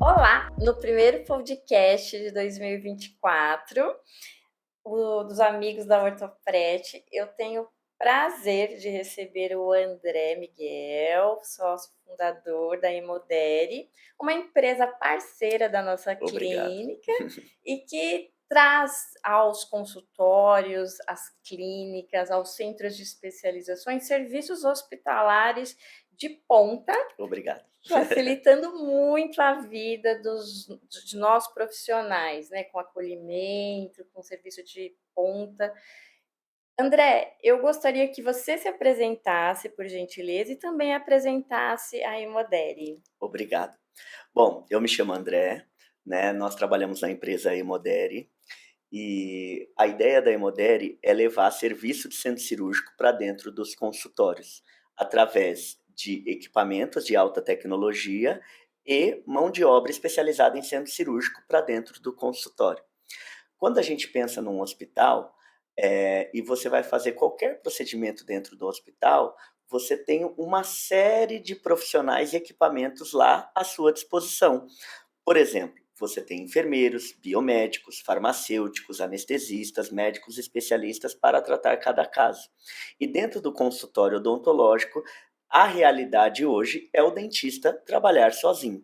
Olá! No primeiro podcast de 2024, dos amigos da Ortopret, eu tenho o prazer de receber o André Miguel, sócio fundador da Hemodere, uma empresa parceira da nossa Obrigado. clínica e que traz aos consultórios, às clínicas, aos centros de especializações, serviços hospitalares de ponta, Obrigado. facilitando muito a vida de nós profissionais, né? Com acolhimento, com serviço de ponta. André, eu gostaria que você se apresentasse, por gentileza, e também apresentasse a Hemodere. Obrigado. Bom, eu me chamo André, né? Nós trabalhamos na empresa Hemodere e a ideia da Hemodere é levar serviço de centro cirúrgico para dentro dos consultórios, através de equipamentos de alta tecnologia e mão de obra especializada em centro cirúrgico para dentro do consultório. Quando a gente pensa num hospital, e você vai fazer qualquer procedimento dentro do hospital, você tem uma série de profissionais e equipamentos lá à sua disposição. Por exemplo, você tem enfermeiros, biomédicos, farmacêuticos, anestesistas, médicos especialistas para tratar cada caso. E dentro do consultório odontológico, a realidade hoje é o dentista trabalhar sozinho,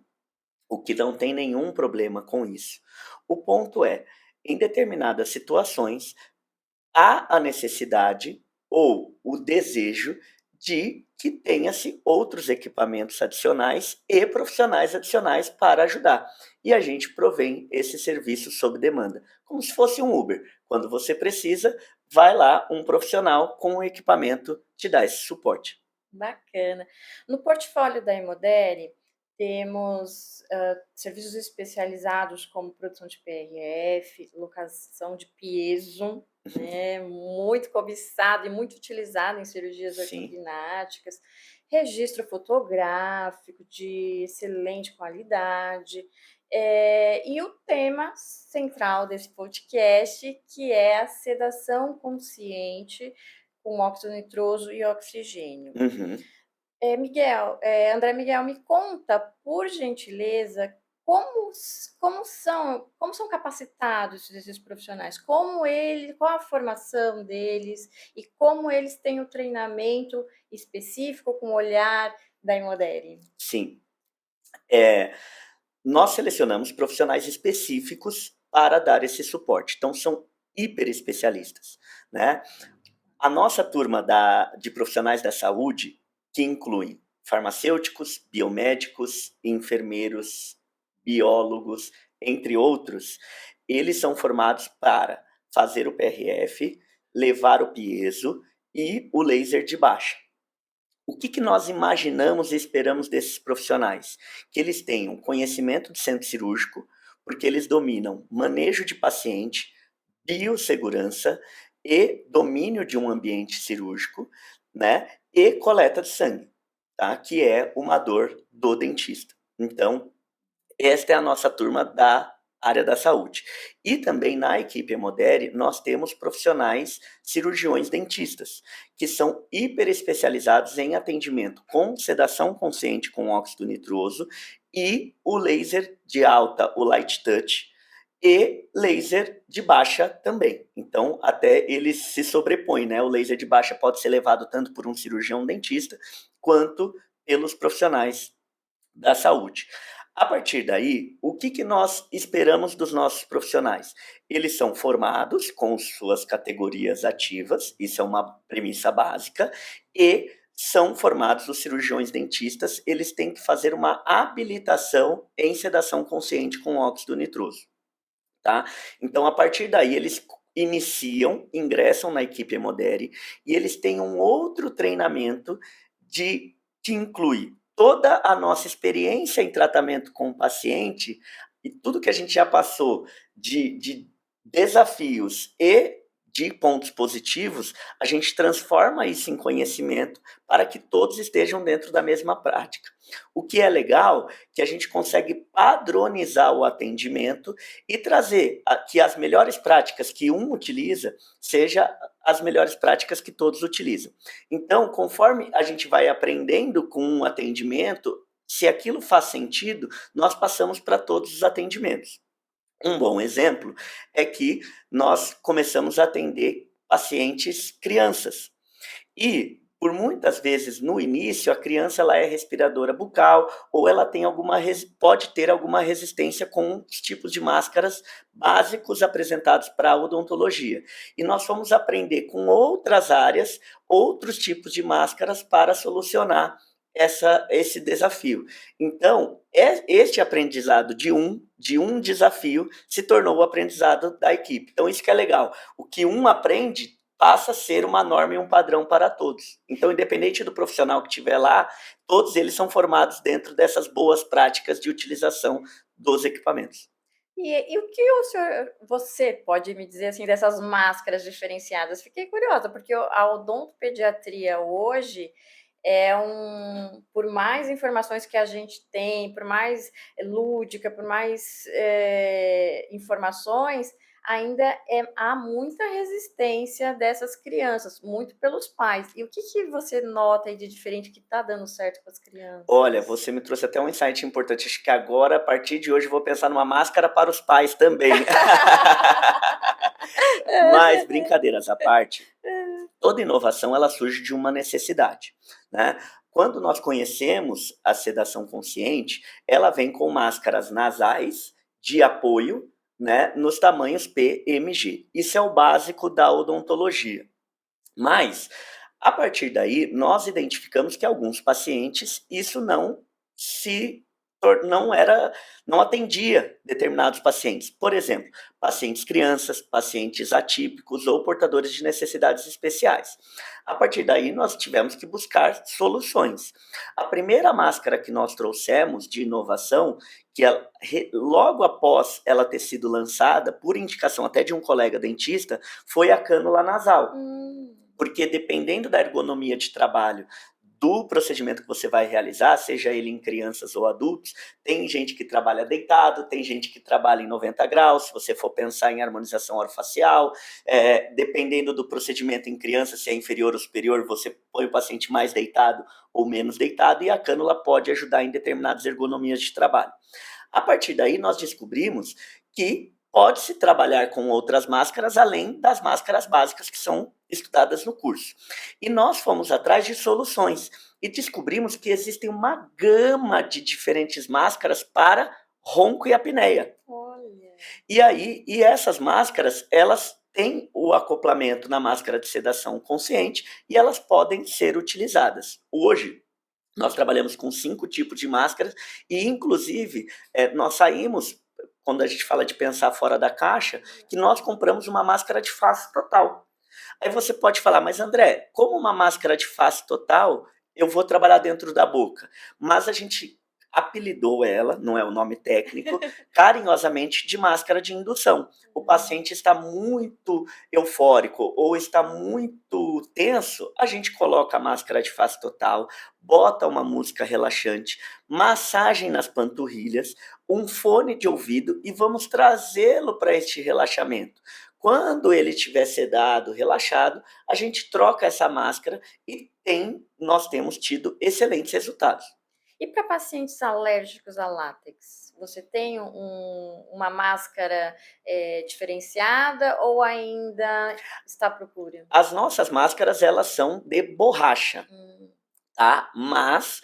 o que não tem nenhum problema com isso. O ponto é, em determinadas situações, há a necessidade ou o desejo de que tenha-se outros equipamentos adicionais e profissionais adicionais para ajudar. E a gente provém esse serviço sob demanda, como se fosse um Uber. Quando você precisa, vai lá um profissional com o equipamento te dá esse suporte. Bacana. No portfólio da Hemodere, temos serviços especializados como produção de PRF, locação de piezo, né, muito cobiçado e muito utilizado em cirurgias Sim, ortognáticas, registro fotográfico de excelente qualidade, e o tema central desse podcast, que é a sedação consciente com óxido nitroso e oxigênio. uhum. André Miguel, me conta, por gentileza, como são capacitados esses profissionais? Qual a formação deles e como eles têm o treinamento específico com o olhar da Hemodere? Sim. Nós selecionamos profissionais específicos para dar esse suporte. Então, são hiper especialistas, né? A nossa turma de profissionais da saúde, que inclui farmacêuticos, biomédicos, enfermeiros, biólogos, entre outros, eles são formados para fazer o PRF, levar o piezo e o laser de baixa. O que nós imaginamos e esperamos desses profissionais? Que eles tenham conhecimento de centro cirúrgico, porque eles dominam manejo de paciente, biossegurança e domínio de um ambiente cirúrgico, né? E coleta de sangue, tá? Que é uma dor do dentista. Então, esta é a nossa turma da área da saúde. E também na equipe Hemodere, nós temos profissionais cirurgiões dentistas, que são hiper especializados em atendimento com sedação consciente com óxido nitroso e o laser de alta, o light touch, e laser de baixa também. Então, até eles se sobrepõem, né? O laser de baixa pode ser levado tanto por um cirurgião dentista quanto pelos profissionais da saúde. A partir daí, o que nós esperamos dos nossos profissionais? Eles são formados com suas categorias ativas, isso é uma premissa básica, e são formados os cirurgiões dentistas, eles têm que fazer uma habilitação em sedação consciente com óxido nitroso, tá? Então, a partir daí, eles ingressam na equipe Hemodere e eles têm um outro treinamento que inclui toda a nossa experiência em tratamento com o paciente e tudo que a gente já passou de desafios e de pontos positivos, a gente transforma isso em conhecimento para que todos estejam dentro da mesma prática. O que é legal, que a gente consegue padronizar o atendimento e trazer que as melhores práticas que um utiliza seja as melhores práticas que todos utilizam. Então, conforme a gente vai aprendendo com um atendimento, Se aquilo faz sentido, nós passamos para todos os atendimentos. Um bom exemplo é que nós começamos a atender pacientes crianças. E, por muitas vezes, no início, a criança ela é respiradora bucal ou ela tem pode ter alguma resistência com os tipos de máscaras básicos apresentados para a odontologia. E nós fomos aprender com outras áreas, outros tipos de máscaras para solucionar esse desafio. Então, este aprendizado de um desafio se tornou o aprendizado da equipe. Então, isso que é legal. O que um aprende passa a ser uma norma e um padrão para todos. Então, independente do profissional que estiver lá, todos eles são formados dentro dessas boas práticas de utilização dos equipamentos. E o que você pode me dizer assim dessas máscaras diferenciadas? Fiquei curiosa, porque a odontopediatria hoje por mais informações que a gente tem, por mais lúdica, por mais informações, ainda há muita resistência dessas crianças, muito pelos pais. E o que você nota aí de diferente que está dando certo com as crianças? Olha, você me trouxe até um insight importante. Acho que agora, a partir de hoje, eu vou pensar numa máscara para os pais também. Mas, brincadeiras à parte, toda inovação ela surge de uma necessidade, né? Quando nós conhecemos a sedação consciente, ela vem com máscaras nasais de apoio, né, nos tamanhos PMG. Isso é o básico da odontologia. Mas, a partir daí, nós identificamos que alguns pacientes isso não atendia determinados pacientes. Por exemplo, pacientes crianças, pacientes atípicos ou portadores de necessidades especiais. A partir daí, nós tivemos que buscar soluções. A primeira máscara que nós trouxemos de inovação, que logo após ela ter sido lançada, por indicação até de um colega dentista, foi a cânula nasal. Porque dependendo da ergonomia de trabalho do procedimento que você vai realizar, seja ele em crianças ou adultos, tem gente que trabalha deitado, tem gente que trabalha em 90 graus, se você for pensar em harmonização orofacial, dependendo do procedimento em crianças, se é inferior ou superior, você põe o paciente mais deitado ou menos deitado, e a cânula pode ajudar em determinadas ergonomias de trabalho. A partir daí, nós descobrimos que pode-se trabalhar com outras máscaras, além das máscaras básicas que são estudadas no curso. E nós fomos atrás de soluções e descobrimos que existem uma gama de diferentes máscaras para ronco e apneia. Olha. E essas máscaras, elas têm o acoplamento na máscara de sedação consciente e elas podem ser utilizadas. Hoje, nós trabalhamos com 5 tipos de máscaras e, inclusive, nós saímos, quando a gente fala de pensar fora da caixa, que nós compramos uma máscara de face total. Aí você pode falar, mas André, como uma máscara de face total, eu vou trabalhar dentro da boca? Mas a gente apelidou ela, não é o nome técnico, carinhosamente de máscara de indução. O paciente está muito eufórico ou está muito tenso, a gente coloca a máscara de face total, bota uma música relaxante, massagem nas panturrilhas, um fone de ouvido e vamos trazê-lo para este relaxamento. Quando ele estiver sedado, relaxado, a gente troca essa máscara e nós temos tido excelentes resultados. E para pacientes alérgicos a látex, você tem uma máscara diferenciada ou ainda está à procura? As nossas máscaras, elas são de borracha, tá? Mas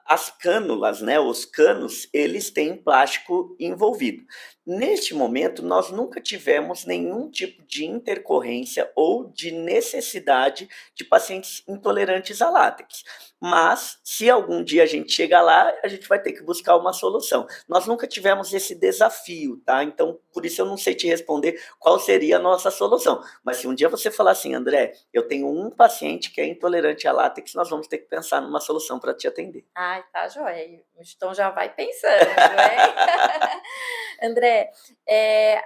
as cânulas, né, os canos, eles têm plástico envolvido. Neste momento, nós nunca tivemos nenhum tipo de intercorrência ou de necessidade de pacientes intolerantes a látex. Mas, se algum dia a gente chegar lá, a gente vai ter que buscar uma solução. Nós nunca tivemos esse desafio, tá? Então, por isso eu não sei te responder qual seria a nossa solução. Mas se um dia você falar assim, André, eu tenho um paciente que é intolerante a látex, nós vamos ter que pensar numa solução para te atender. Ai, tá joia. Então já vai pensando, hein? André,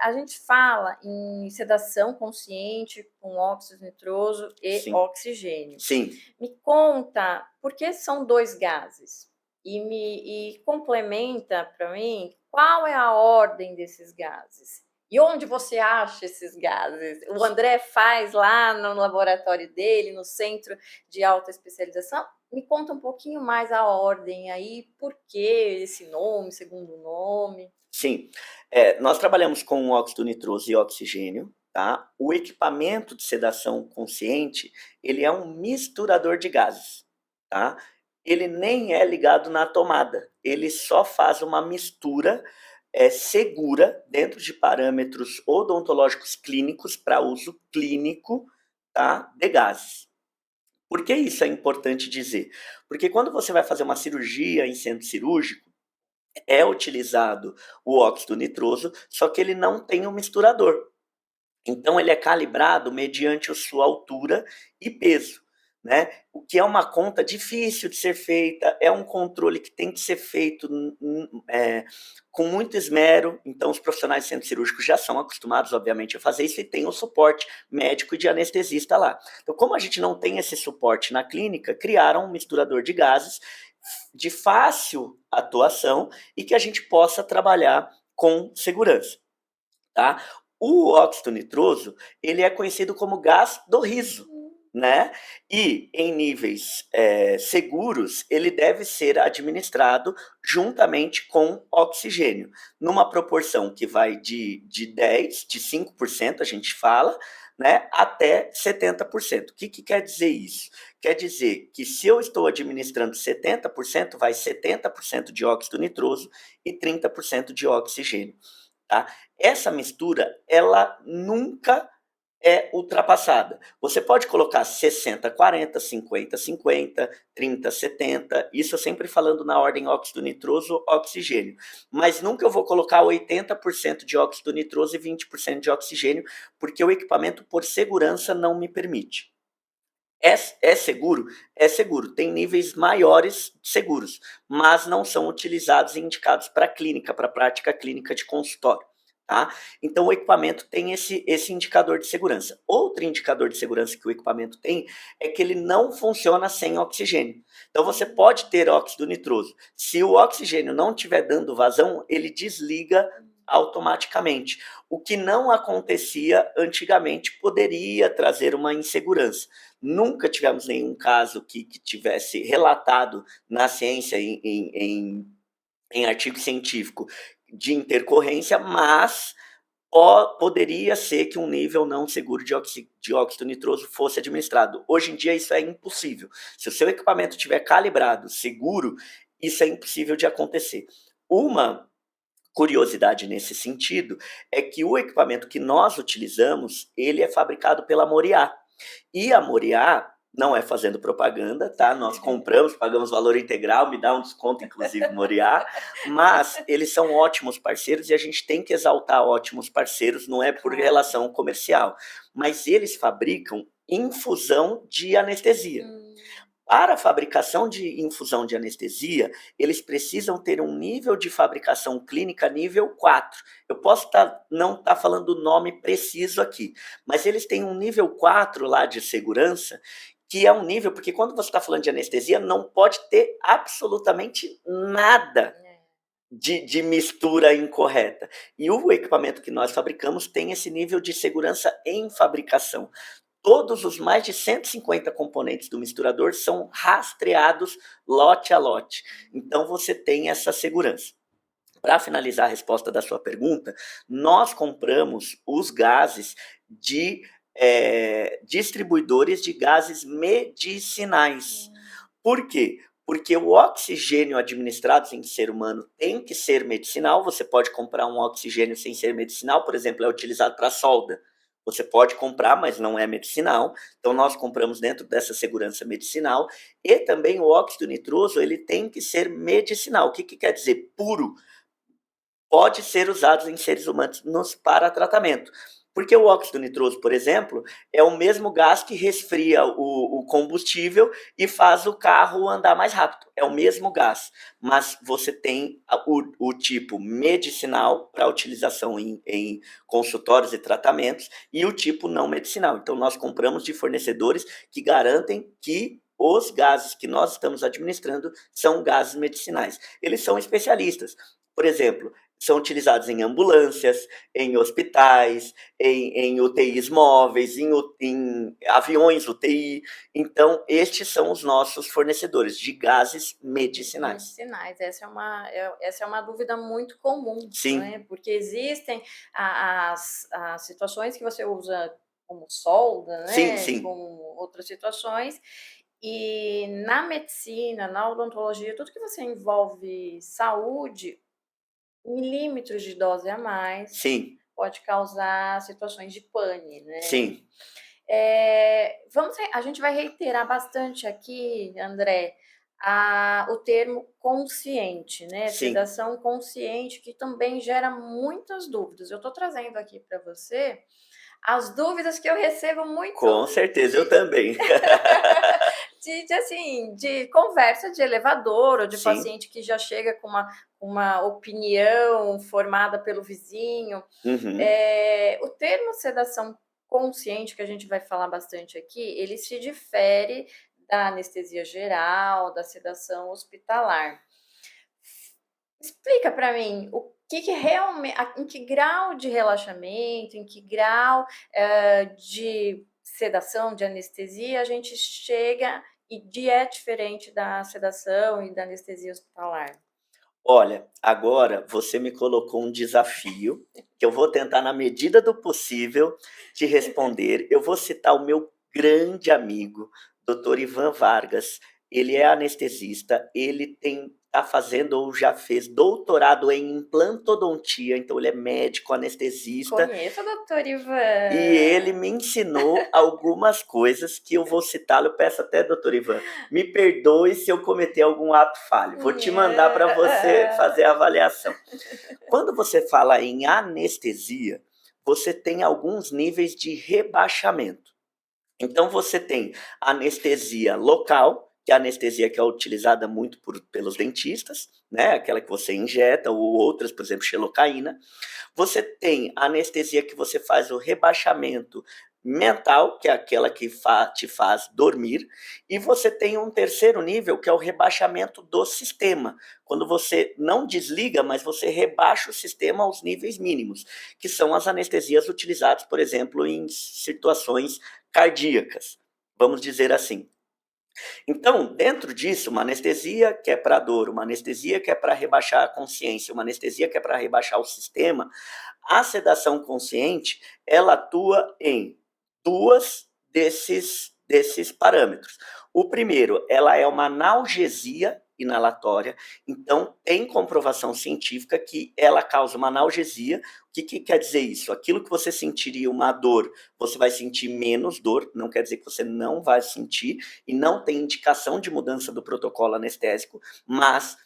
a gente fala em sedação consciente com óxido nitroso e Sim. oxigênio. Sim. Me conta, por que são 2 gases? E complementa para mim qual é a ordem desses gases. E onde você acha esses gases? O André faz lá no laboratório dele, no centro de alta especialização? Me conta um pouquinho mais a ordem aí, por que esse nome, segundo nome? Sim, nós trabalhamos com óxido nitroso e oxigênio, tá? O equipamento de sedação consciente, ele é um misturador de gases, tá? Ele nem é ligado na tomada, ele só faz uma mistura segura dentro de parâmetros odontológicos clínicos para uso clínico, tá? De gases. Por que isso é importante dizer? Porque quando você vai fazer uma cirurgia em centro cirúrgico, é utilizado o óxido nitroso, só que ele não tem um misturador. Então ele é calibrado mediante a sua altura e peso, né? O que é uma conta difícil de ser feita, é um controle que tem que ser feito com muito esmero. Então os profissionais de centro cirúrgico já são acostumados, obviamente, a fazer isso e tem o suporte médico e de anestesista lá. Então, como a gente não tem esse suporte na clínica, criaram um misturador de gases de fácil atuação e que a gente possa trabalhar com segurança, tá? O óxido nitroso, ele é conhecido como gás do riso, né? E em níveis seguros, ele deve ser administrado juntamente com oxigênio, numa proporção que vai de 10, de 5%, a gente fala, né, até 70%. O que quer dizer isso? Quer dizer que se eu estou administrando 70%, vai 70% de óxido nitroso e 30% de oxigênio. Tá? Essa mistura, ela nunca é ultrapassada. Você pode colocar 60-40, 50-50, 30-70, isso eu sempre falando na ordem óxido nitroso, oxigênio. Mas nunca eu vou colocar 80% de óxido nitroso e 20% de oxigênio, porque o equipamento, por segurança, não me permite. É seguro? É seguro. Tem níveis maiores de seguros, mas não são utilizados e indicados para clínica, para prática clínica de consultório. Tá? Então, o equipamento tem esse indicador de segurança. Outro indicador de segurança que o equipamento tem é que ele não funciona sem oxigênio. Então, você pode ter óxido nitroso. Se o oxigênio não estiver dando vazão, ele desliga automaticamente. O que não acontecia antigamente poderia trazer uma insegurança. Nunca tivemos nenhum caso que tivesse relatado na ciência, em artigo científico, de intercorrência, mas poderia ser que um nível não seguro de óxido nitroso fosse administrado. Hoje em dia isso é impossível. Se o seu equipamento estiver calibrado, seguro, isso é impossível de acontecer. Uma curiosidade nesse sentido é que o equipamento que nós utilizamos, ele é fabricado pela Moriá. E a Moriá, não é fazendo propaganda, tá? Nós compramos, pagamos valor integral, me dá um desconto, inclusive, Moriá, mas eles são ótimos parceiros e a gente tem que exaltar ótimos parceiros, não é por relação comercial, mas eles fabricam infusão de anestesia. Para a fabricação de infusão de anestesia, eles precisam ter um nível de fabricação clínica nível 4. Eu posso não estar falando o nome preciso aqui, mas eles têm um nível 4 lá de segurança, que é um nível, porque quando você está falando de anestesia, não pode ter absolutamente nada de mistura incorreta. E o equipamento que nós fabricamos tem esse nível de segurança em fabricação. Todos os mais de 150 componentes do misturador são rastreados lote a lote. Então você tem essa segurança. Para finalizar a resposta da sua pergunta, nós compramos os gases de distribuidores de gases medicinais. Por quê? Porque o oxigênio administrado em ser humano tem que ser medicinal. Você pode comprar um oxigênio sem ser medicinal, por exemplo, é utilizado para solda. Você pode comprar, mas não é medicinal. Então, nós compramos dentro dessa segurança medicinal. E também o óxido nitroso, ele tem que ser medicinal. O que quer dizer? Puro. Pode ser usado em seres humanos para tratamento. Porque o óxido nitroso, por exemplo, é o mesmo gás que resfria o combustível e faz o carro andar mais rápido. É o mesmo gás, mas você tem o tipo medicinal para utilização em consultórios e tratamentos e o tipo não medicinal. Então, nós compramos de fornecedores que garantem que os gases que nós estamos administrando são gases medicinais. Eles são especialistas. Por exemplo, são utilizados em ambulâncias, em hospitais, em UTIs móveis, em aviões UTI. Então, estes são os nossos fornecedores de gases medicinais. Medicinais, essa é uma dúvida muito comum, Sim. né? Porque existem as situações que você usa como solda, né? Sim, sim. Como outras situações. E na medicina, na odontologia, tudo que você envolve saúde, milímetros de dose a mais Sim, pode causar situações de pane, né? sim. A gente vai reiterar bastante aqui, André, o termo consciente, né? Sim. Sedação consciente, que também gera muitas dúvidas. Eu estou trazendo aqui para você as dúvidas que eu recebo muito. Com certeza, eu também. De conversa de elevador ou de Sim. paciente que já chega com uma opinião formada pelo vizinho. Uhum. O termo sedação consciente, que a gente vai falar bastante aqui, ele se difere da anestesia geral, da sedação hospitalar. Explica para mim o que realmente, em que grau de relaxamento, em que grau de sedação, de anestesia a gente chega e é diferente da sedação e da anestesia hospitalar. Olha, agora você me colocou um desafio que eu vou tentar, na medida do possível, te responder. Eu vou citar o meu grande amigo, Dr. Ivan Vargas. Ele é anestesista, ele está fazendo ou já fez doutorado em implantodontia, então ele é médico, anestesista. Conheço o doutor Ivan. E ele me ensinou algumas coisas que eu vou citá-lo. Eu peço até, doutor Ivan, me perdoe se eu cometer algum ato falho. Vou te mandar para você fazer a avaliação. Quando você fala em anestesia, você tem alguns níveis de rebaixamento. Então, você tem anestesia local, que é a anestesia que é utilizada muito pelos dentistas, né? Aquela que você injeta, ou outras, por exemplo, xilocaína. Você tem a anestesia que você faz o rebaixamento mental, que é aquela que te faz dormir, e você tem um terceiro nível, que é o rebaixamento do sistema, quando você não desliga, mas você rebaixa o sistema aos níveis mínimos, que são as anestesias utilizadas, por exemplo, em situações cardíacas, vamos dizer assim. Então, dentro disso, uma anestesia que é para dor, uma anestesia que é para rebaixar a consciência, uma anestesia que é para rebaixar o sistema, a sedação consciente, ela atua em duas desses parâmetros. O primeiro, ela é uma analgesia inalatória, então tem comprovação científica que ela causa uma analgesia. O que quer dizer isso? Aquilo que você sentiria uma dor, você vai sentir menos dor, não quer dizer que você não vai sentir, e não tem indicação de mudança do protocolo anestésico, mas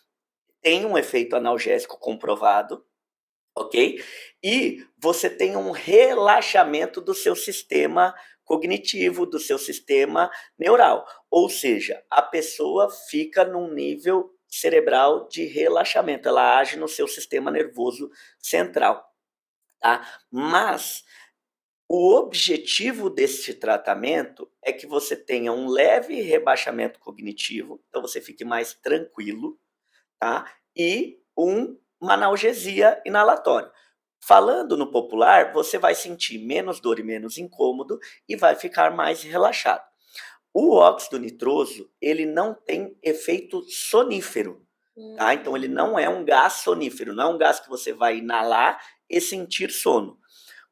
tem um efeito analgésico comprovado, ok? E você tem um relaxamento do seu sistema cognitivo, do seu sistema neural. Ou seja, a pessoa fica num nível cerebral de relaxamento, ela age no seu sistema nervoso central, tá? Mas o objetivo desse tratamento é que você tenha um leve rebaixamento cognitivo, então você fique mais tranquilo, tá? E uma analgesia inalatória. Falando no popular, você vai sentir menos dor e menos incômodo e vai ficar mais relaxado. O óxido nitroso, ele não tem efeito sonífero, tá? Então ele não é um gás sonífero, não é um gás que você vai inalar e sentir sono.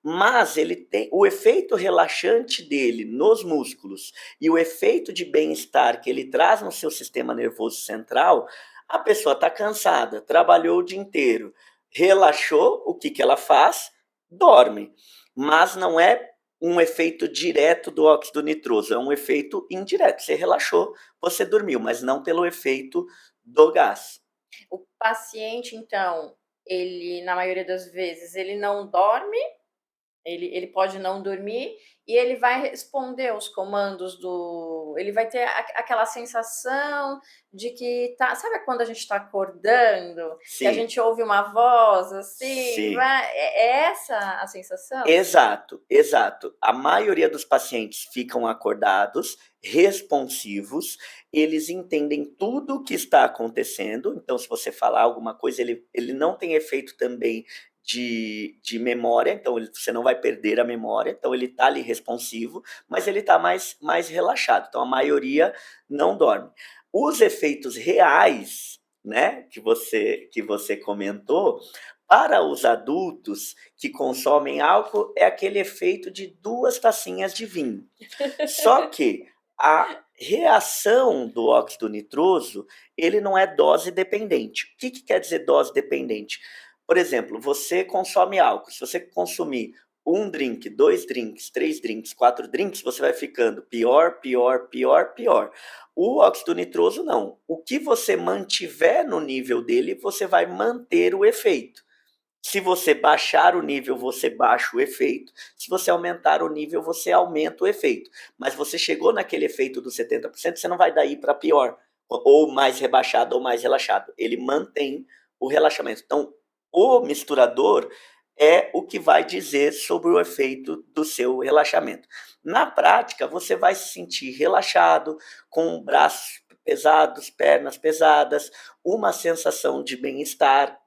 Mas ele tem o efeito relaxante dele nos músculos e o efeito de bem-estar que ele traz no seu sistema nervoso central. A pessoa está cansada, trabalhou o dia inteiro, relaxou, o que ela faz? Dorme. Mas não é um efeito direto do óxido nitroso, é um efeito indireto. Você relaxou, você dormiu, mas não pelo efeito do gás. O paciente, então, ele, na maioria das vezes, ele não dorme, ele pode não dormir e ele vai responder os comandos ele vai ter aquela sensação de que tá, sabe quando a gente está acordando, que a Sim, gente ouve uma voz assim, sim. é essa a sensação? Exato, exato. A maioria dos pacientes ficam acordados, responsivos, eles entendem tudo o que está acontecendo. Então, se você falar alguma coisa, ele não tem efeito também de memória, então você não vai perder a memória. Então, ele está ali responsivo, mas ele está mais relaxado. Então, a maioria não dorme. Os efeitos reais, né, que você comentou, para os adultos que consomem álcool, é aquele efeito de 2 tacinhas de vinho. Só que a reação do óxido nitroso, ele não é dose dependente. O que quer dizer dose dependente? Por exemplo, você consome álcool. Se você consumir um drink, 2 drinks, 3 drinks, 4 drinks, você vai ficando pior, pior, pior, pior. O óxido nitroso não. O que você mantiver no nível dele, você vai manter o efeito. Se você baixar o nível, você baixa o efeito. Se você aumentar o nível, você aumenta o efeito. Mas você chegou naquele efeito dos 70%, você não vai daí para pior, ou mais rebaixado ou mais relaxado. Ele mantém o relaxamento. Então, o misturador é o que vai dizer sobre o efeito do seu relaxamento. Na prática, você vai se sentir relaxado, com braços pesados, pernas pesadas, uma sensação de bem-estar.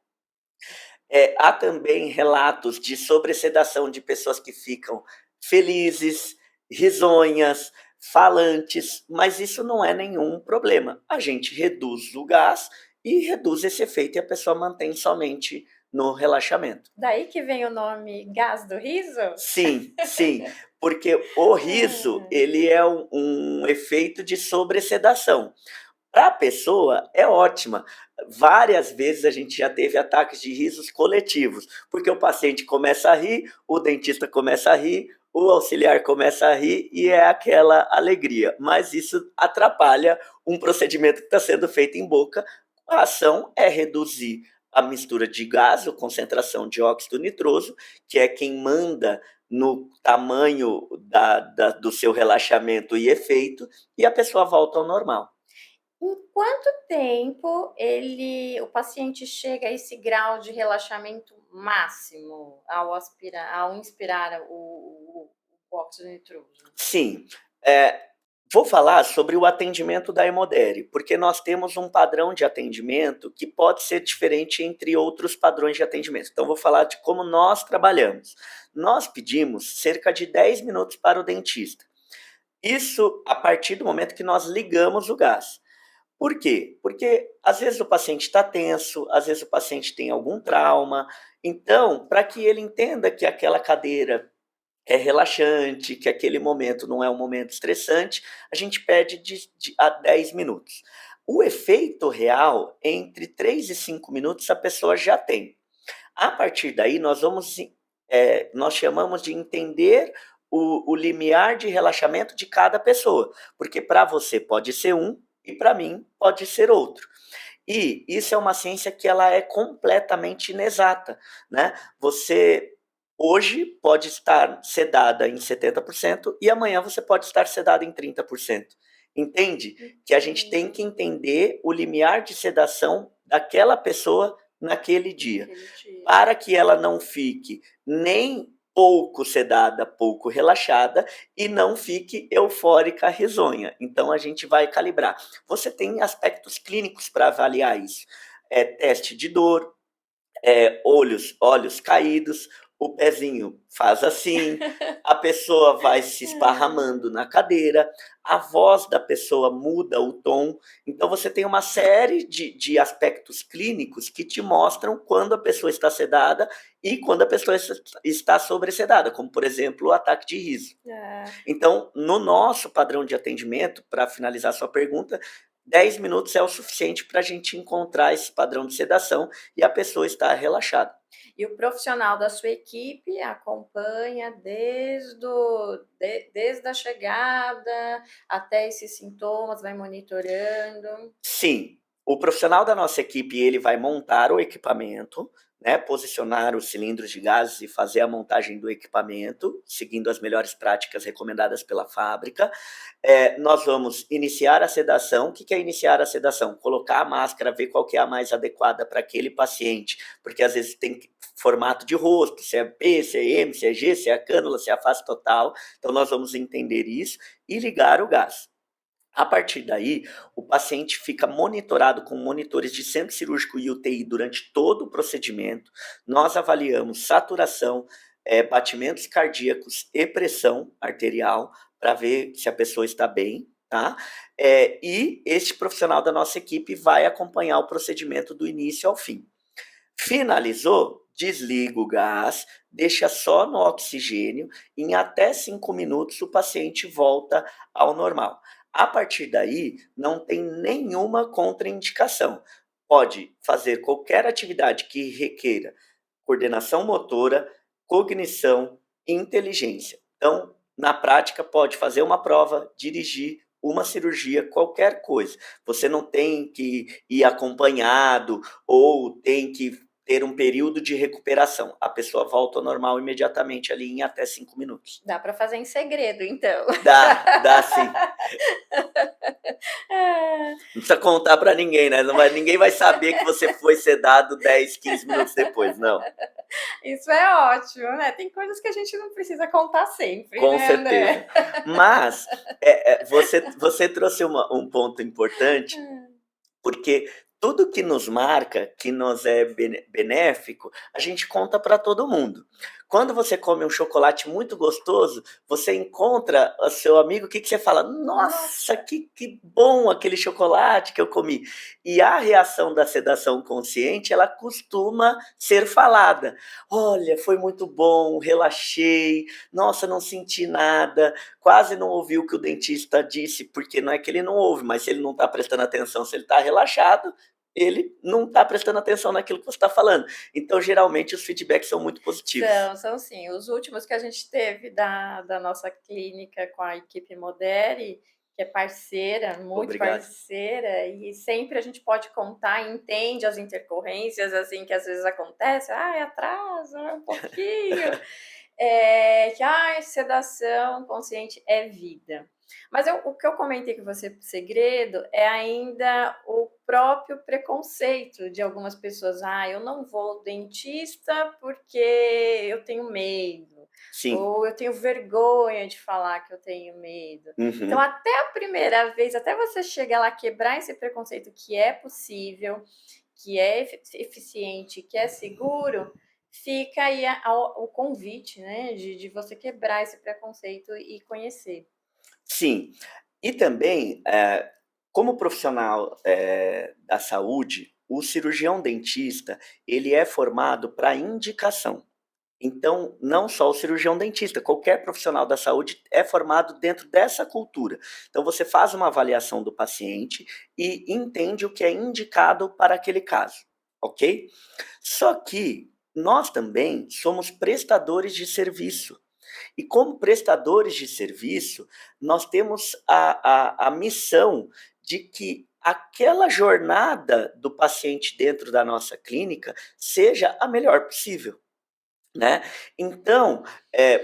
Há também relatos de sobressedação de pessoas que ficam felizes, risonhas, falantes, mas isso não é nenhum problema. A gente reduz o gás e reduz esse efeito e a pessoa mantém somente no relaxamento. Daí que vem o nome gás do riso? Sim, sim, porque o riso, ele é um efeito de sobressedação. Para a pessoa é ótima. Várias vezes a gente já teve ataques de risos coletivos, porque o paciente começa a rir, o dentista começa a rir, o auxiliar começa a rir e é aquela alegria. Mas isso atrapalha um procedimento que está sendo feito em boca. A ação é reduzir a mistura de gás, a concentração de óxido nitroso, que é quem manda no tamanho do seu relaxamento e efeito, e a pessoa volta ao normal. Em quanto tempo o paciente chega a esse grau de relaxamento máximo ao inspirar o óxido nitroso? Sim, é, vou falar sobre o atendimento da Hemodere, porque nós temos um padrão de atendimento que pode ser diferente entre outros padrões de atendimento. Então, vou falar de como nós trabalhamos. Nós pedimos cerca de 10 minutos para o dentista. Isso a partir do momento que nós ligamos o gás. Por quê? Porque às vezes o paciente está tenso, às vezes o paciente tem algum trauma. Então, para que ele entenda que aquela cadeira é relaxante, que aquele momento não é um momento estressante, a gente pede a 10 minutos. O efeito real, entre 3 e 5 minutos, a pessoa já tem. A partir daí, nós chamamos de entender o limiar de relaxamento de cada pessoa, porque para você pode ser um e para mim pode ser outro. E isso é uma ciência que ela é completamente inexata, né? Você hoje pode estar sedada em 70% e amanhã você pode estar sedada em 30%. Entende? Que a gente tem que entender o limiar de sedação daquela pessoa naquele dia, para que ela não fique nem pouco sedada, pouco relaxada e não fique eufórica, risonha. Então a gente vai calibrar. Você tem aspectos clínicos para avaliar isso. Teste de dor, olhos caídos, o pezinho faz assim, a pessoa vai se esparramando na cadeira, a voz da pessoa muda o tom. Então, você tem uma série de aspectos clínicos que te mostram quando a pessoa está sedada e quando a pessoa está sobressedada, como, por exemplo, o ataque de riso. Então, no nosso padrão de atendimento, para finalizar sua pergunta, 10 minutos é o suficiente para a gente encontrar esse padrão de sedação e a pessoa estar relaxada. E o profissional da sua equipe acompanha desde a chegada até esses sintomas, vai monitorando? Sim, o profissional da nossa equipe ele vai montar o equipamento, né, posicionar os cilindros de gases e fazer a montagem do equipamento, seguindo as melhores práticas recomendadas pela fábrica. Nós vamos iniciar a sedação. O que é iniciar a sedação? Colocar a máscara, ver qual que é a mais adequada para aquele paciente, porque às vezes tem formato de rosto, se é P, se é M, se é G, se é a cânula, se é a face total. Então nós vamos entender isso e ligar o gás. A partir daí, o paciente fica monitorado com monitores de centro cirúrgico e UTI durante todo o procedimento. Nós avaliamos saturação, batimentos cardíacos e pressão arterial para ver se a pessoa está bem, tá? E este profissional da nossa equipe vai acompanhar o procedimento do início ao fim. Finalizou? Desliga o gás, deixa só no oxigênio, e em até 5 minutos o paciente volta ao normal. A partir daí, não tem nenhuma contraindicação. Pode fazer qualquer atividade que requeira coordenação motora, cognição e inteligência. Então, na prática, pode fazer uma prova, dirigir uma cirurgia, qualquer coisa. Você não tem que ir acompanhado ou tem que ter um período de recuperação. A pessoa volta ao normal imediatamente ali em até 5 minutos. Dá para fazer em segredo, então. Dá sim. Não precisa contar para ninguém, né? Ninguém vai saber que você foi sedado 10, 15 minutos depois, não. Isso é ótimo, né? Tem coisas que a gente não precisa contar sempre, Com né, certeza. André? Mas você trouxe um ponto importante, porque tudo que nos marca, que nos é benéfico, a gente conta para todo mundo. Quando você come um chocolate muito gostoso, você encontra o seu amigo, o que você fala? Nossa, que bom aquele chocolate que eu comi. E a reação da sedação consciente, ela costuma ser falada. Olha, foi muito bom, relaxei, nossa, não senti nada, quase não ouvi o que o dentista disse, porque não é que ele não ouve, mas se ele não está prestando atenção, se ele está relaxado, ele não está prestando atenção naquilo que você está falando. Então, geralmente, os feedbacks são muito positivos. São sim. Os últimos que a gente teve da nossa clínica com a equipe Modere, que é parceira, muito Obrigado. parceira, e sempre a gente pode contar e entende as intercorrências, assim, que às vezes acontece, atrasa um pouquinho, que sedação consciente é vida. Mas o que eu comentei com você, segredo, é ainda o próprio preconceito de algumas pessoas. Eu não vou ao dentista porque eu tenho medo. Sim. Ou eu tenho vergonha de falar que eu tenho medo. Uhum. Então, até a primeira vez, até você chegar lá, quebrar esse preconceito que é possível, que é eficiente, que é seguro, fica aí o convite, né, de você quebrar esse preconceito e conhecer. Sim. E também, como profissional da saúde, o cirurgião dentista, ele é formado para indicação. Então, não só o cirurgião dentista, qualquer profissional da saúde é formado dentro dessa cultura. Então, você faz uma avaliação do paciente e entende o que é indicado para aquele caso, ok? Só que nós também somos prestadores de serviço. E como prestadores de serviço, nós temos a missão de que aquela jornada do paciente dentro da nossa clínica seja a melhor possível. Né? Então,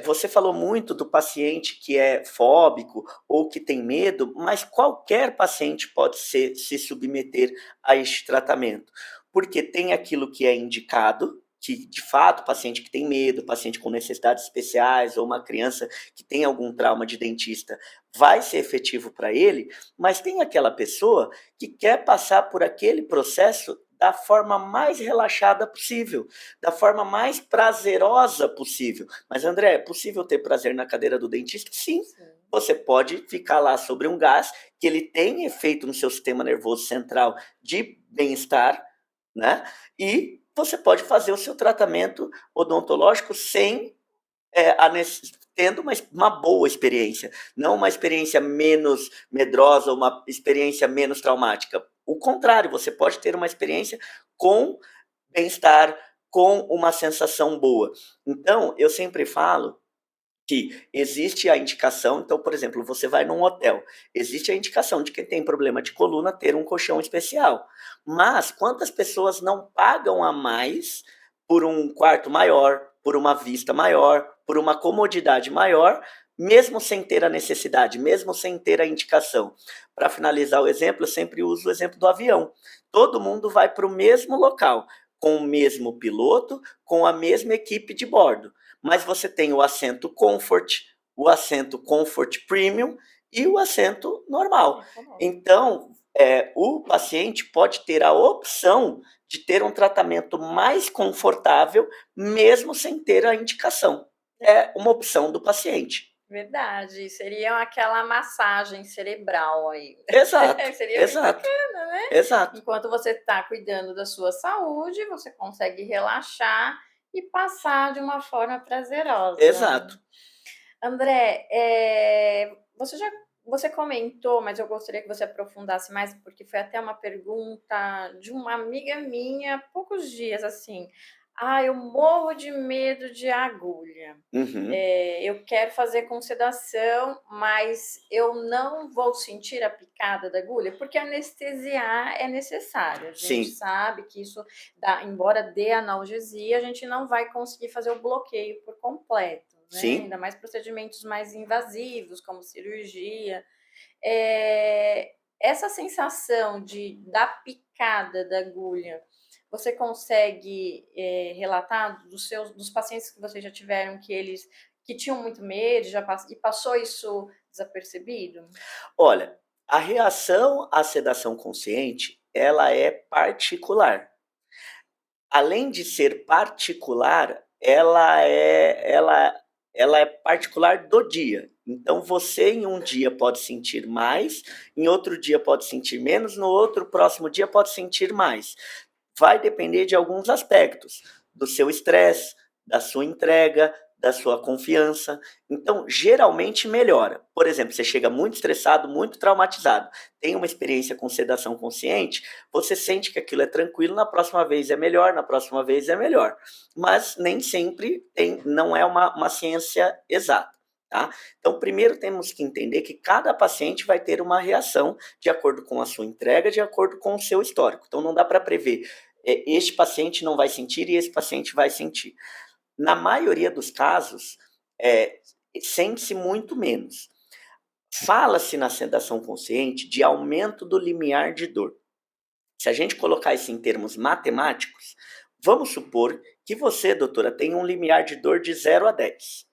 você falou muito do paciente que é fóbico ou que tem medo, mas qualquer paciente pode se submeter a este tratamento, porque tem aquilo que é indicado, que de fato, paciente que tem medo, paciente com necessidades especiais ou uma criança que tem algum trauma de dentista, vai ser efetivo para ele, mas tem aquela pessoa que quer passar por aquele processo da forma mais relaxada possível, da forma mais prazerosa possível. Mas, André, é possível ter prazer na cadeira do dentista? Sim. Você pode ficar lá sobre um gás que ele tem efeito no seu sistema nervoso central de bem-estar, né? E você pode fazer o seu tratamento odontológico sem tendo uma boa experiência, não uma experiência menos medrosa, uma experiência menos traumática. O contrário, você pode ter uma experiência com bem-estar, com uma sensação boa. Então, eu sempre falo que existe a indicação, então, por exemplo, você vai num hotel, existe a indicação de quem tem problema de coluna ter um colchão especial. Mas quantas pessoas não pagam a mais por um quarto maior, por uma vista maior, por uma comodidade maior, mesmo sem ter a necessidade, mesmo sem ter a indicação. Para finalizar o exemplo, eu sempre uso o exemplo do avião. Todo mundo vai para o mesmo local, com o mesmo piloto, com a mesma equipe de bordo. Mas você tem o assento Comfort Premium e o assento normal. Então, o paciente pode ter a opção de ter um tratamento mais confortável, mesmo sem ter a indicação. É uma opção do paciente. Verdade, seria aquela massagem cerebral aí. Exato, Seria exato, bacana, né? exato. Enquanto você está cuidando da sua saúde, você consegue relaxar e passar de uma forma prazerosa. Exato. André, você comentou, mas eu gostaria que você aprofundasse mais, porque foi até uma pergunta de uma amiga minha há poucos dias, assim. Eu morro de medo de agulha. Uhum. Eu quero fazer com sedação, mas eu não vou sentir a picada da agulha, porque anestesiar é necessário. A gente Sim. sabe que isso embora dê analgesia, a gente não vai conseguir fazer o bloqueio por completo, né? Sim. Ainda mais procedimentos mais invasivos, como cirurgia. Essa sensação da picada da agulha, você consegue relatar dos pacientes que vocês já tiveram que tinham muito medo e passou isso desapercebido? Olha, a reação à sedação consciente, ela é particular. Além de ser particular, ela é particular do dia. Então, você em um dia pode sentir mais, em outro dia pode sentir menos, no outro próximo dia pode sentir mais. Vai depender de alguns aspectos, do seu estresse, da sua entrega, da sua confiança. Então, geralmente melhora. Por exemplo, você chega muito estressado, muito traumatizado, tem uma experiência com sedação consciente, você sente que aquilo é tranquilo, na próxima vez é melhor, na próxima vez é melhor. Mas nem sempre não é uma ciência exata. Tá? Então, primeiro temos que entender que cada paciente vai ter uma reação de acordo com a sua entrega, de acordo com o seu histórico. Então, não dá para prever. Este paciente não vai sentir e esse paciente vai sentir. Na maioria dos casos, sente-se muito menos. Fala-se na sedação consciente de aumento do limiar de dor. Se a gente colocar isso em termos matemáticos, vamos supor que você, doutora, tem um limiar de dor de 0 a 10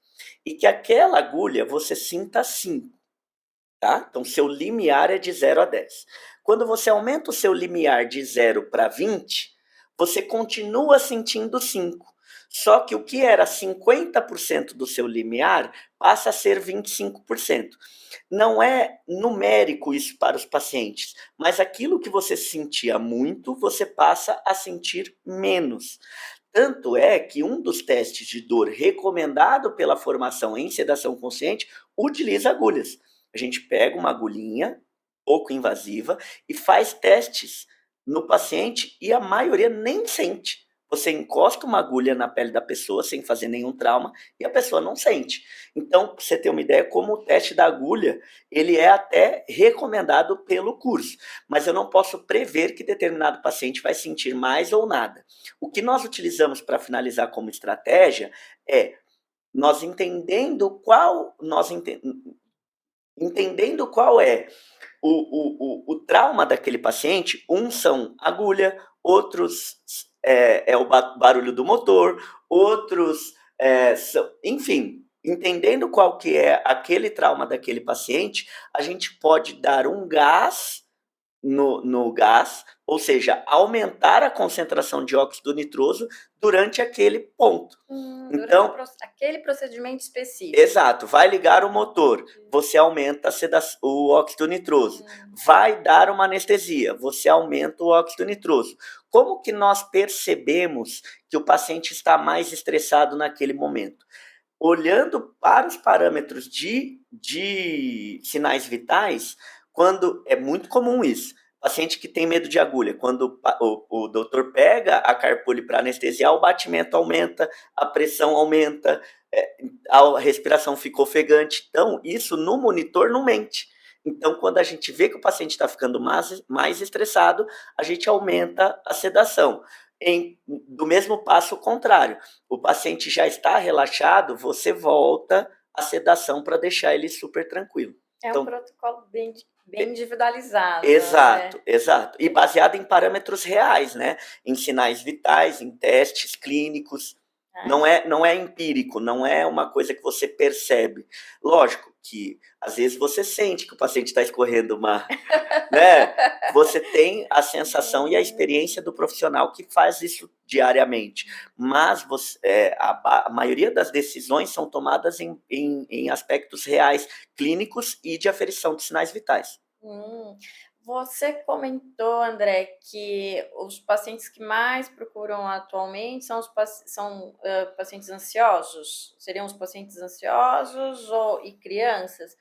e que aquela agulha você sinta 5, tá? Então, seu limiar é de 0 a 10. Quando você aumenta o seu limiar de 0 para 20, você continua sentindo 5. Só que o que era 50% do seu limiar passa a ser 25%. Não é numérico isso para os pacientes, mas aquilo que você sentia muito, você passa a sentir menos. Tanto é que um dos testes de dor recomendado pela formação em sedação consciente utiliza agulhas. A gente pega uma agulhinha pouco invasiva e faz testes no paciente e a maioria nem sente. Você encosta uma agulha na pele da pessoa sem fazer nenhum trauma e a pessoa não sente. Então, para você ter uma ideia, como o teste da agulha, ele é até recomendado pelo curso, mas eu não posso prever que determinado paciente vai sentir mais ou nada. O que nós utilizamos para finalizar como estratégia é nós entendendo qual é o trauma daquele paciente. Uns são agulha, outros é o barulho do motor, outros enfim, entendendo qual que é aquele trauma daquele paciente, a gente pode dar um gás no gás, ou seja, aumentar a concentração de óxido nitroso durante aquele ponto. Então, aquele procedimento específico. Exato, vai ligar o motor, você aumenta o óxido nitroso. Vai dar uma anestesia, você aumenta o óxido nitroso. Como que nós percebemos que o paciente está mais estressado naquele momento? Olhando para os parâmetros de sinais vitais, quando é muito comum isso. Paciente que tem medo de agulha, quando o doutor pega a carpule para anestesiar, o batimento aumenta, a pressão aumenta, a respiração fica ofegante. Então, isso no monitor não mente. Então, quando a gente vê que o paciente está ficando mais estressado, a gente aumenta a sedação. do mesmo passo contrário. O paciente já está relaxado, você volta a sedação para deixar ele super tranquilo. É um Então, protocolo bem individualizado, exato, né? exato. E baseado em parâmetros reais, né? Em sinais vitais, em testes clínicos. Ai, Não é empírico, não é uma coisa que você percebe. Lógico que às vezes você sente que o paciente está escorrendo uma, né? Você tem a sensação e a experiência do profissional que faz isso diariamente, mas a maioria das decisões são tomadas em aspectos reais, clínicos e de aferição de sinais vitais. Hum. Você comentou, André, que os pacientes que mais procuram atualmente são pacientes ansiosos? Seriam os pacientes ansiosos e crianças?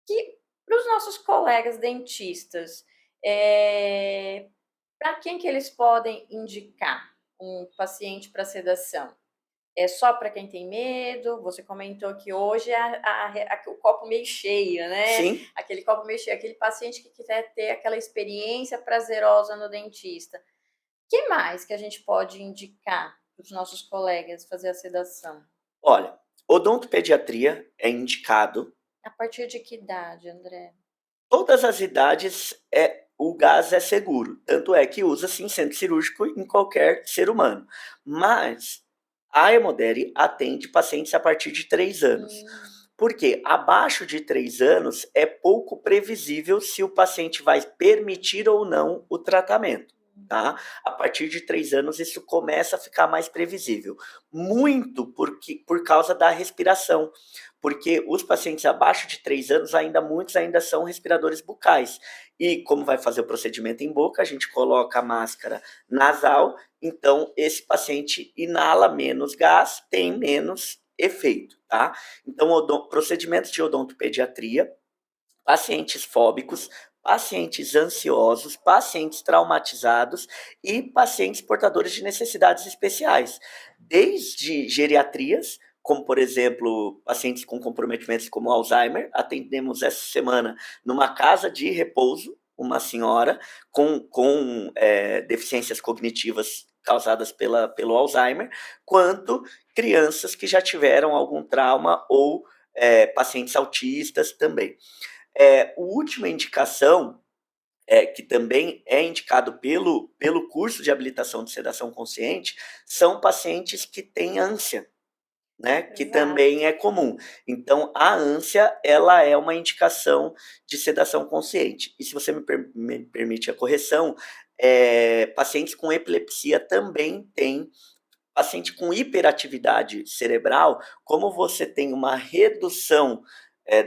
Que para os nossos colegas dentistas, para quem que eles podem indicar um paciente para sedação? É só para quem tem medo? Você comentou que hoje é o copo meio cheio, né? Sim, Aquele copo meio cheio, aquele paciente que quiser ter aquela experiência prazerosa no dentista. O que mais que a gente pode indicar para os nossos colegas fazer a sedação? olha, odontopediatria é indicado. A partir de que idade, André? Todas as idades o gás é seguro, tanto é que usa-se em centro cirúrgico em qualquer ser humano. Mas a Hemodere atende pacientes a partir de 3 anos. Hum, Porque abaixo de 3 anos é pouco previsível se o paciente vai permitir ou não o tratamento. Tá? A partir de 3 anos isso começa a ficar mais previsível. Muito por causa da respiração. Porque os pacientes abaixo de 3 anos, muitos ainda são respiradores bucais. E como vai fazer o procedimento em boca, a gente coloca a máscara nasal, então esse paciente inala menos gás, tem menos efeito, tá? Então, procedimentos de odontopediatria, pacientes fóbicos, pacientes ansiosos, pacientes traumatizados e pacientes portadores de necessidades especiais, desde geriatrias, como por exemplo, pacientes com comprometimentos como Alzheimer. Atendemos essa semana numa casa de repouso uma senhora com deficiências cognitivas causadas pelo Alzheimer, quanto crianças que já tiveram algum trauma ou pacientes autistas também. A última indicação, que também é indicado pelo curso de habilitação de sedação consciente, são pacientes que têm ânsia, né, que exato. também é comum. Então, a ânsia, ela é uma indicação de sedação consciente. E se você me permite a correção, pacientes com epilepsia também têm. Paciente com hiperatividade cerebral, como você tem uma redução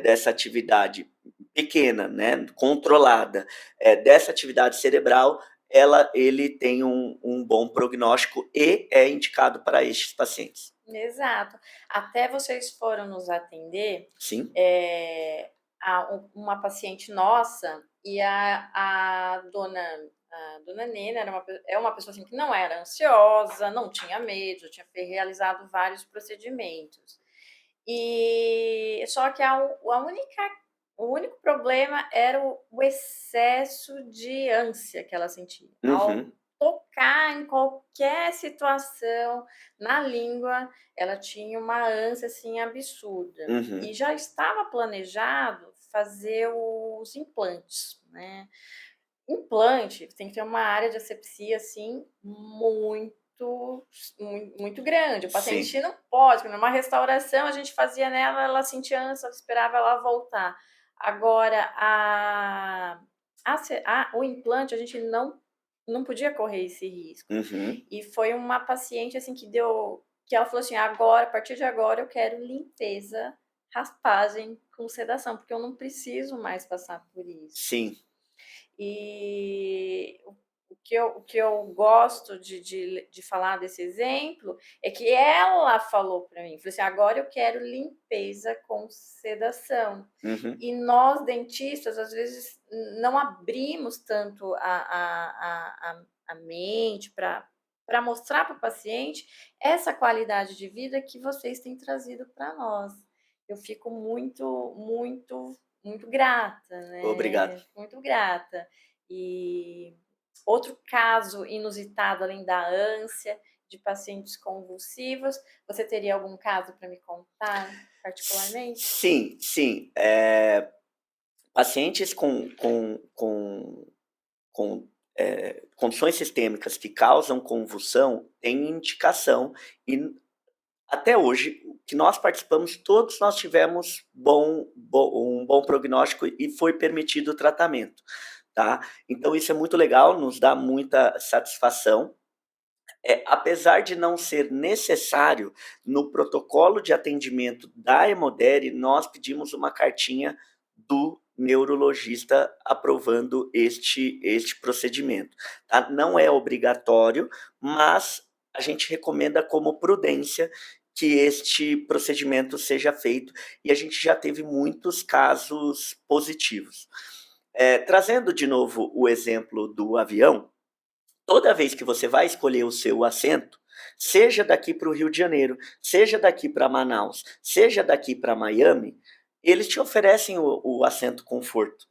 dessa atividade pequena, né, controlada, dessa atividade cerebral, ele tem um bom prognóstico e é indicado para estes pacientes. Exato. Até vocês foram nos atender, Sim? uma paciente nossa e a dona Nena é uma pessoa assim, que não era ansiosa, não tinha medo, tinha realizado vários procedimentos. E só que o único problema era o excesso de ânsia que ela sentia. Ao Uhum, tocar em qualquer situação na língua, ela tinha uma ânsia assim absurda. E uhum. já estava planejado fazer os implantes, né? Implante tem que ter uma área de asepsia assim muito grande. O paciente Sim. não pode, numa restauração a gente fazia nela, ela sentia ânsia, esperava ela voltar. Agora o implante a gente não podia correr esse risco. Uhum. E foi uma paciente assim que ela falou assim: agora, a partir de agora, eu quero limpeza, raspagem com sedação, porque eu não preciso mais passar por isso. Sim. E o que eu gosto de falar desse exemplo é que ela falou para mim, falou assim: agora eu quero limpeza com sedação. Uhum. E nós, dentistas, às vezes não abrimos tanto a mente para mostrar para o paciente essa qualidade de vida que vocês têm trazido para nós. Eu fico muito, muito, muito grata, Obrigado. né? Muito grata. E Outro caso inusitado, além da ânsia, de pacientes convulsivos, você teria algum caso para me contar particularmente? Sim, sim. Pacientes com condições sistêmicas que causam convulsão têm indicação e até hoje, que nós participamos, todos nós tivemos um bom prognóstico e foi permitido o tratamento, tá? Então isso é muito legal, nos dá muita satisfação. Apesar de não ser necessário, no protocolo de atendimento da Hemodere, nós pedimos uma cartinha do neurologista aprovando este procedimento. Tá? Não é obrigatório, mas a gente recomenda como prudência que este procedimento seja feito e a gente já teve muitos casos positivos. Trazendo de novo o exemplo do avião, toda vez que você vai escolher o seu assento, seja daqui para o Rio de Janeiro, seja daqui para Manaus, seja daqui para Miami, eles te oferecem o assento conforto.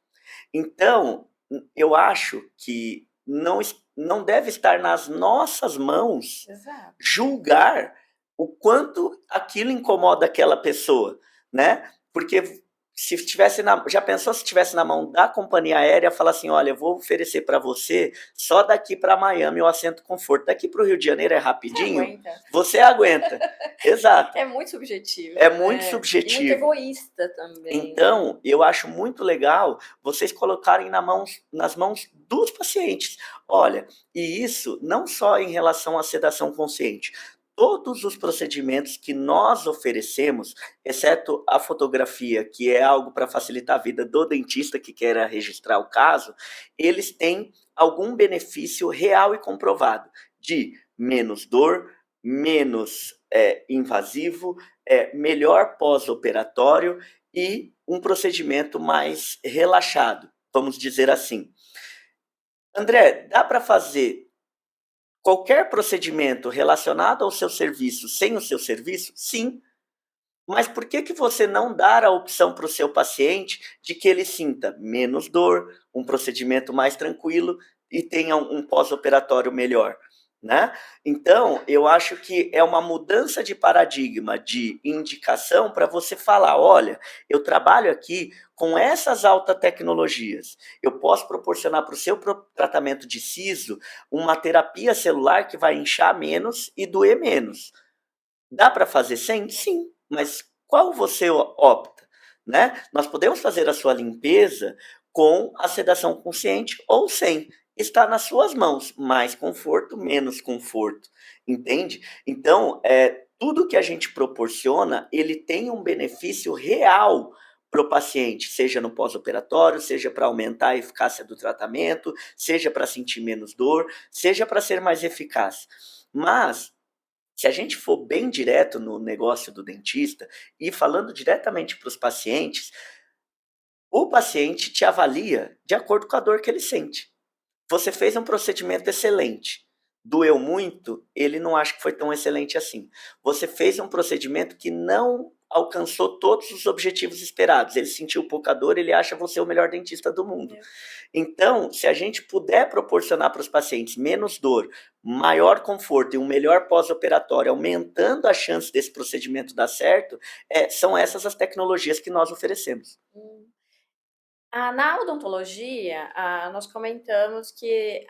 Então, eu acho que não deve estar nas nossas mãos Exato. julgar o quanto aquilo incomoda aquela pessoa, né? Porque se estivesse já pensou se estivesse na mão da companhia aérea, falar assim, olha, eu vou oferecer para você só daqui para Miami o assento conforto, daqui para o Rio de Janeiro é Você rapidinho, aguenta. você aguenta, exato, É muito subjetivo, é muito né? E muito subjetivo. egoísta também, né? Então, eu acho muito legal vocês colocarem nas mãos dos pacientes. Olha, e isso não só em relação à sedação consciente. Todos os procedimentos que nós oferecemos, exceto a fotografia, que é algo para facilitar a vida do dentista que queira registrar o caso, eles têm algum benefício real e comprovado de menos dor, menos invasivo, melhor pós-operatório e um procedimento mais relaxado, vamos dizer assim. André, dá para fazer qualquer procedimento relacionado ao seu serviço sem o seu serviço? Sim. Mas por que você não dar a opção para o seu paciente de que ele sinta menos dor, um procedimento mais tranquilo e tenha um pós-operatório melhor? Né? Então, eu acho que é uma mudança de paradigma, de indicação para você falar, olha, eu trabalho aqui com essas altas tecnologias. Eu posso proporcionar para o seu tratamento de siso uma terapia celular que vai inchar menos e doer menos. Dá para fazer sem? Sim, mas qual você opta? Né? Nós podemos fazer a sua limpeza com a sedação consciente ou sem. Está nas suas mãos, mais conforto, menos conforto, entende? Então, tudo que a gente proporciona, ele tem um benefício real para o paciente, seja no pós-operatório, seja para aumentar a eficácia do tratamento, seja para sentir menos dor, seja para ser mais eficaz. Mas se a gente for bem direto no negócio do dentista e falando diretamente para os pacientes, o paciente te avalia de acordo com a dor que ele sente. Você fez um procedimento excelente. Doeu muito? Ele não acha que foi tão excelente assim. Você fez um procedimento que não alcançou todos os objetivos esperados. Ele sentiu pouca dor, ele acha você o melhor dentista do mundo. Então, se a gente puder proporcionar para os pacientes menos dor, maior conforto e um melhor pós-operatório, aumentando a chance desse procedimento dar certo, são essas as tecnologias que nós oferecemos. Na odontologia, nós comentamos que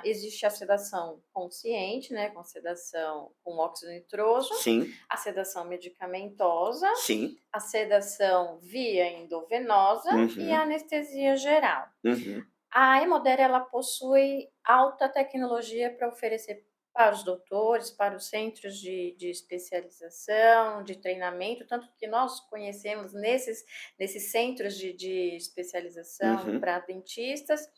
existe a sedação consciente, né, com sedação com óxido nitroso, Sim, a sedação medicamentosa, sim, a sedação via endovenosa e a uhum, anestesia geral. uhum, A Hemodere, ela possui alta tecnologia para oferecer para os doutores, para os centros de especialização, de treinamento, tanto que nós conhecemos nesses centros de especialização uhum. para dentistas.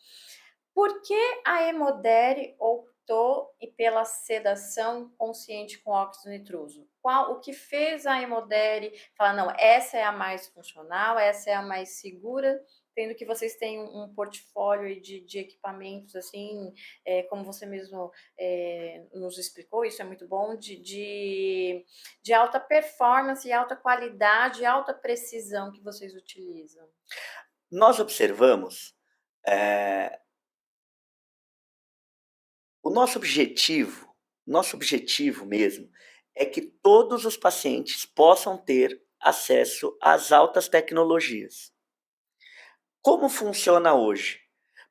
Por que a Hemodere optou pela sedação consciente com óxido nitroso? O que fez a Hemodere falar, não, essa é a mais funcional, essa é a mais segura, tendo que vocês têm um portfólio de equipamentos, assim, como você mesmo nos explicou, isso é muito bom, de alta performance, alta qualidade, alta precisão que vocês utilizam. Nós observamos, eh, O nosso objetivo mesmo, é que todos os pacientes possam ter acesso às altas tecnologias. Como funciona hoje?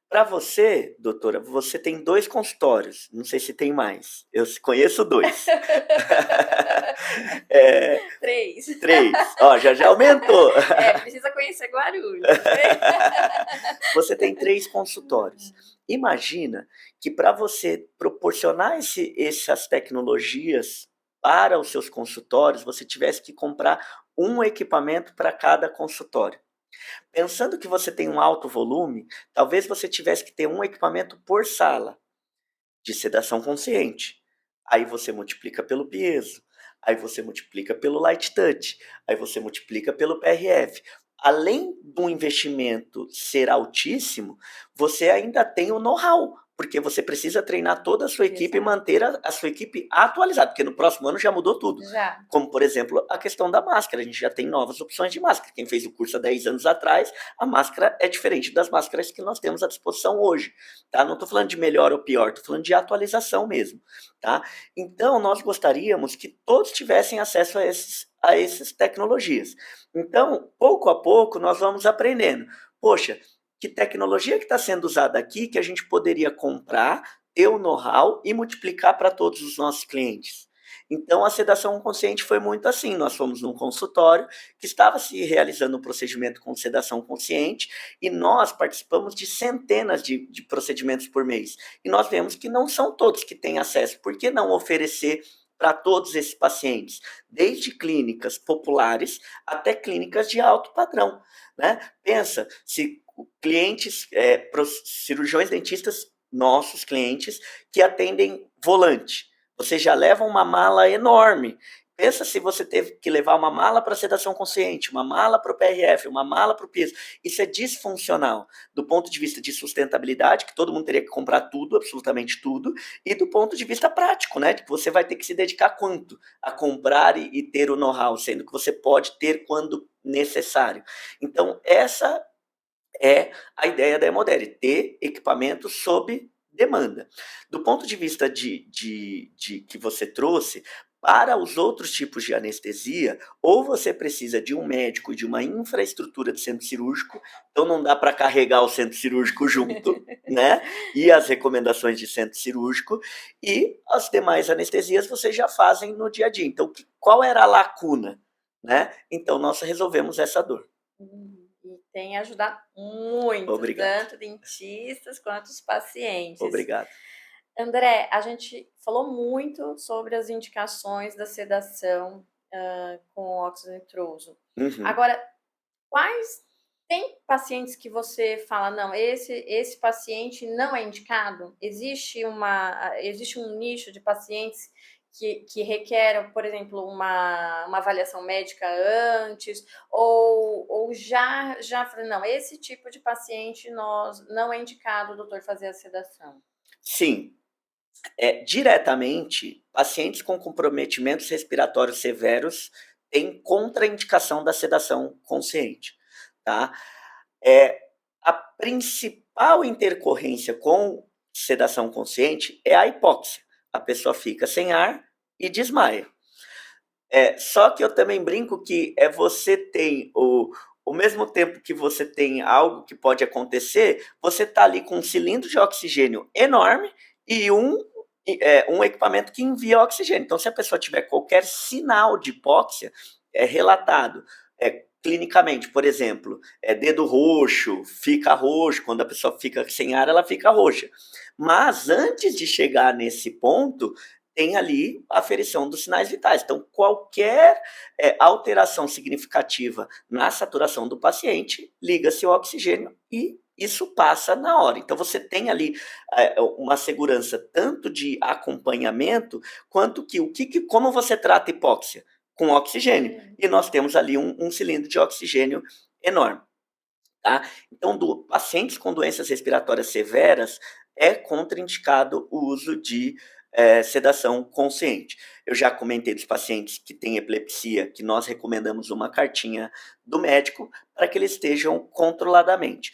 Para você, doutora, você tem 2 consultórios, não sei se tem mais, eu conheço 2. 3. 3, ó, já aumentou. Precisa conhecer Guarulhos, né? Você tem 3 consultórios. Imagina que para você proporcionar essas tecnologias para os seus consultórios, você tivesse que comprar um equipamento para cada consultório. Pensando que você tem um alto volume, talvez você tivesse que ter um equipamento por sala de sedação consciente. Aí você multiplica pelo peso, aí você multiplica pelo light touch, aí você multiplica pelo PRF. Além do investimento ser altíssimo, você ainda tem o know-how, porque você precisa treinar toda a sua equipe e manter a sua equipe atualizada, porque no próximo ano já mudou tudo. Já. Como, por exemplo, a questão da máscara. A gente já tem novas opções de máscara. Quem fez o curso há 10 anos atrás, a máscara é diferente das máscaras que nós temos à disposição hoje. Tá? Não estou falando de melhor ou pior, estou falando de atualização mesmo. Tá? Então, nós gostaríamos que todos tivessem acesso a essas tecnologias. Então, pouco a pouco, nós vamos aprendendo. Poxa, que tecnologia que está sendo usada aqui que a gente poderia comprar, ter o know-how e multiplicar para todos os nossos clientes? Então, a sedação consciente foi muito assim. Nós fomos num consultório que estava se realizando um procedimento com sedação consciente e nós participamos de centenas de procedimentos por mês. E nós vemos que não são todos que têm acesso. Por que não oferecer para todos esses pacientes, desde clínicas populares até clínicas de alto padrão, né? Pensa, se clientes, cirurgiões dentistas, nossos clientes, que atendem volante, você já leva uma mala enorme. Pensa se você teve que levar uma mala para sedação consciente, uma mala para o PRF, uma mala para o peso. Isso é disfuncional do ponto de vista de sustentabilidade, que todo mundo teria que comprar tudo, absolutamente tudo, e do ponto de vista prático, né? Que você vai ter que se dedicar quanto a comprar e ter o know-how, sendo que você pode ter quando necessário. Então, essa é a ideia da Hemodere, ter equipamentos sob demanda. Do ponto de vista de que você trouxe, para os outros tipos de anestesia, ou você precisa de um médico e de uma infraestrutura de centro cirúrgico, então não dá para carregar o centro cirúrgico junto, né? E as recomendações de centro cirúrgico, e as demais anestesias vocês já fazem no dia a dia. Então, qual era a lacuna, né? Então, nós resolvemos essa dor. E tem ajudado muito, Obrigado. tanto dentistas quanto os pacientes. Obrigado. André, a gente falou muito sobre as indicações da sedação com óxido nitroso. Uhum. Agora, tem pacientes que você fala, não, esse paciente não é indicado? Existe um nicho de pacientes que requer, por exemplo, uma avaliação médica antes, ou já falei, não, esse tipo de paciente não é indicado o doutor fazer a sedação? Sim. Diretamente, pacientes com comprometimentos respiratórios severos têm contraindicação da sedação consciente, tá? A principal intercorrência com sedação consciente é a hipóxia. A pessoa fica sem ar e desmaia. Só que eu também brinco que você tem ao mesmo tempo que você tem algo que pode acontecer, você está ali com um cilindro de oxigênio enorme e um equipamento que envia oxigênio. Então, se a pessoa tiver qualquer sinal de hipóxia, é relatado clinicamente, por exemplo, dedo roxo, fica roxo, quando a pessoa fica sem ar, ela fica roxa. Mas antes de chegar nesse ponto, tem ali a aferição dos sinais vitais. Então, qualquer alteração significativa na saturação do paciente, liga-se o oxigênio e isso passa na hora. Então, você tem ali uma segurança tanto de acompanhamento, quanto como você trata hipóxia? Com oxigênio. E nós temos ali um cilindro de oxigênio enorme. Tá? Então, pacientes com doenças respiratórias severas, é contraindicado o uso de sedação consciente. Eu já comentei dos pacientes que têm epilepsia, que nós recomendamos uma cartinha do médico para que eles estejam controladamente.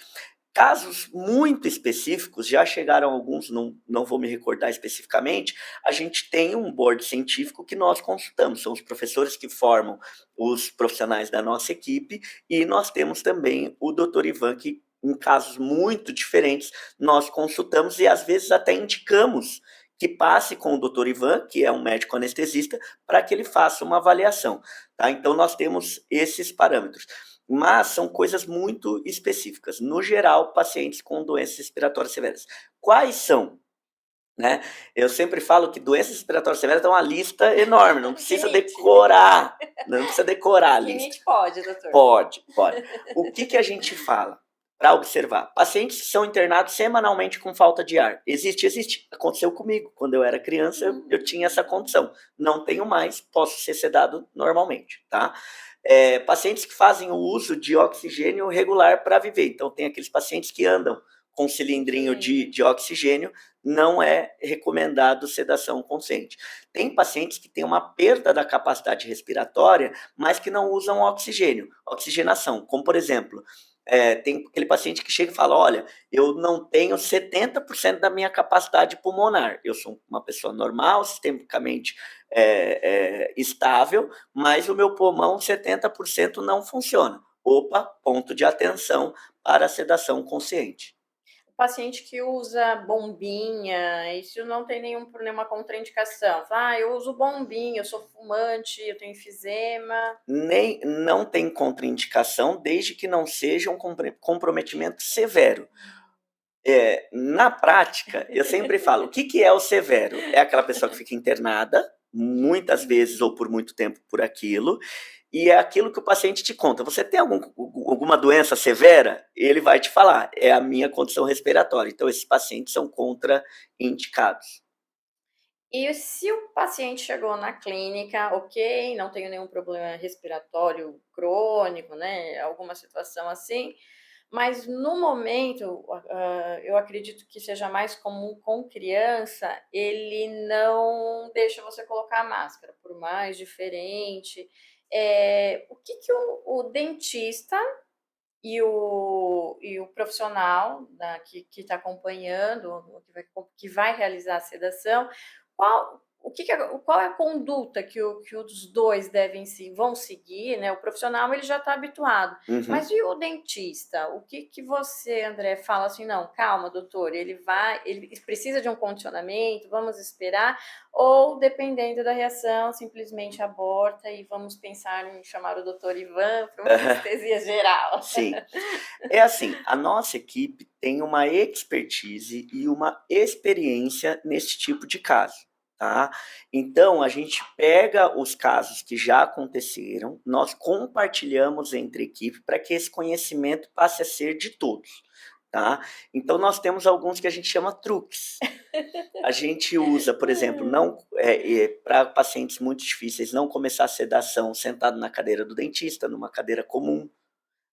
Casos muito específicos, já chegaram alguns, não vou me recordar especificamente, a gente tem um board científico que nós consultamos, são os professores que formam os profissionais da nossa equipe, e nós temos também o Dr. Ivan, que em casos muito diferentes, nós consultamos e às vezes até indicamos que passe com o Dr. Ivan, que é um médico anestesista, para que ele faça uma avaliação. Tá? Então, nós temos esses parâmetros. Mas são coisas muito específicas. No geral, pacientes com doenças respiratórias severas. Quais são? Né? Eu sempre falo que doenças respiratórias severas é uma lista enorme, não precisa decorar. Não precisa decorar a lista. Limite pode, doutor. Pode. O que a gente fala? Para observar, pacientes que são internados semanalmente com falta de ar. Existe. Aconteceu comigo. Quando eu era criança, eu tinha essa condição. Não tenho mais, posso ser sedado normalmente, tá? Pacientes que fazem o uso de oxigênio regular para viver. Então, tem aqueles pacientes que andam com cilindrinho de oxigênio, não é recomendado sedação consciente. Tem pacientes que têm uma perda da capacidade respiratória, mas que não usam oxigênio, oxigenação, como por exemplo, tem aquele paciente que chega e fala, olha, eu não tenho 70% da minha capacidade pulmonar, eu sou uma pessoa normal, sistemicamente estável, mas o meu pulmão 70% não funciona. Opa, ponto de atenção para a sedação consciente. Paciente que usa bombinha, isso não tem nenhuma contraindicação. Eu uso bombinha, eu sou fumante, eu tenho enfisema. Não tem contraindicação, desde que não seja um comprometimento severo. Na prática, eu sempre falo, o que é o severo? É aquela pessoa que fica internada, muitas vezes ou por muito tempo por aquilo, e é aquilo que o paciente te conta. Você tem alguma doença severa? Ele vai te falar, é a minha condição respiratória. Então, esses pacientes são contraindicados. E se o paciente chegou na clínica, ok, não tenho nenhum problema respiratório crônico, né? Alguma situação assim, mas no momento, eu acredito que seja mais comum com criança, ele não deixa você colocar a máscara, por mais diferente. O que o dentista e o profissional que está acompanhando, que vai realizar a sedação, qual é a conduta que os dois vão seguir, né? O profissional ele já está habituado, mas e o dentista? O que você, André, fala assim, não, calma, doutor, ele precisa de um condicionamento, vamos esperar, ou dependendo da reação, simplesmente aborta e vamos pensar em chamar o doutor Ivan para uma anestesia geral. Sim, é assim, a nossa equipe tem uma expertise e uma experiência nesse tipo de caso. Tá? Então, a gente pega os casos que já aconteceram, nós compartilhamos entre a equipe para que esse conhecimento passe a ser de todos. Tá? Então, nós temos alguns que a gente chama truques. A gente usa, por exemplo, para pacientes muito difíceis, não começar a sedação sentado na cadeira do dentista, numa cadeira comum,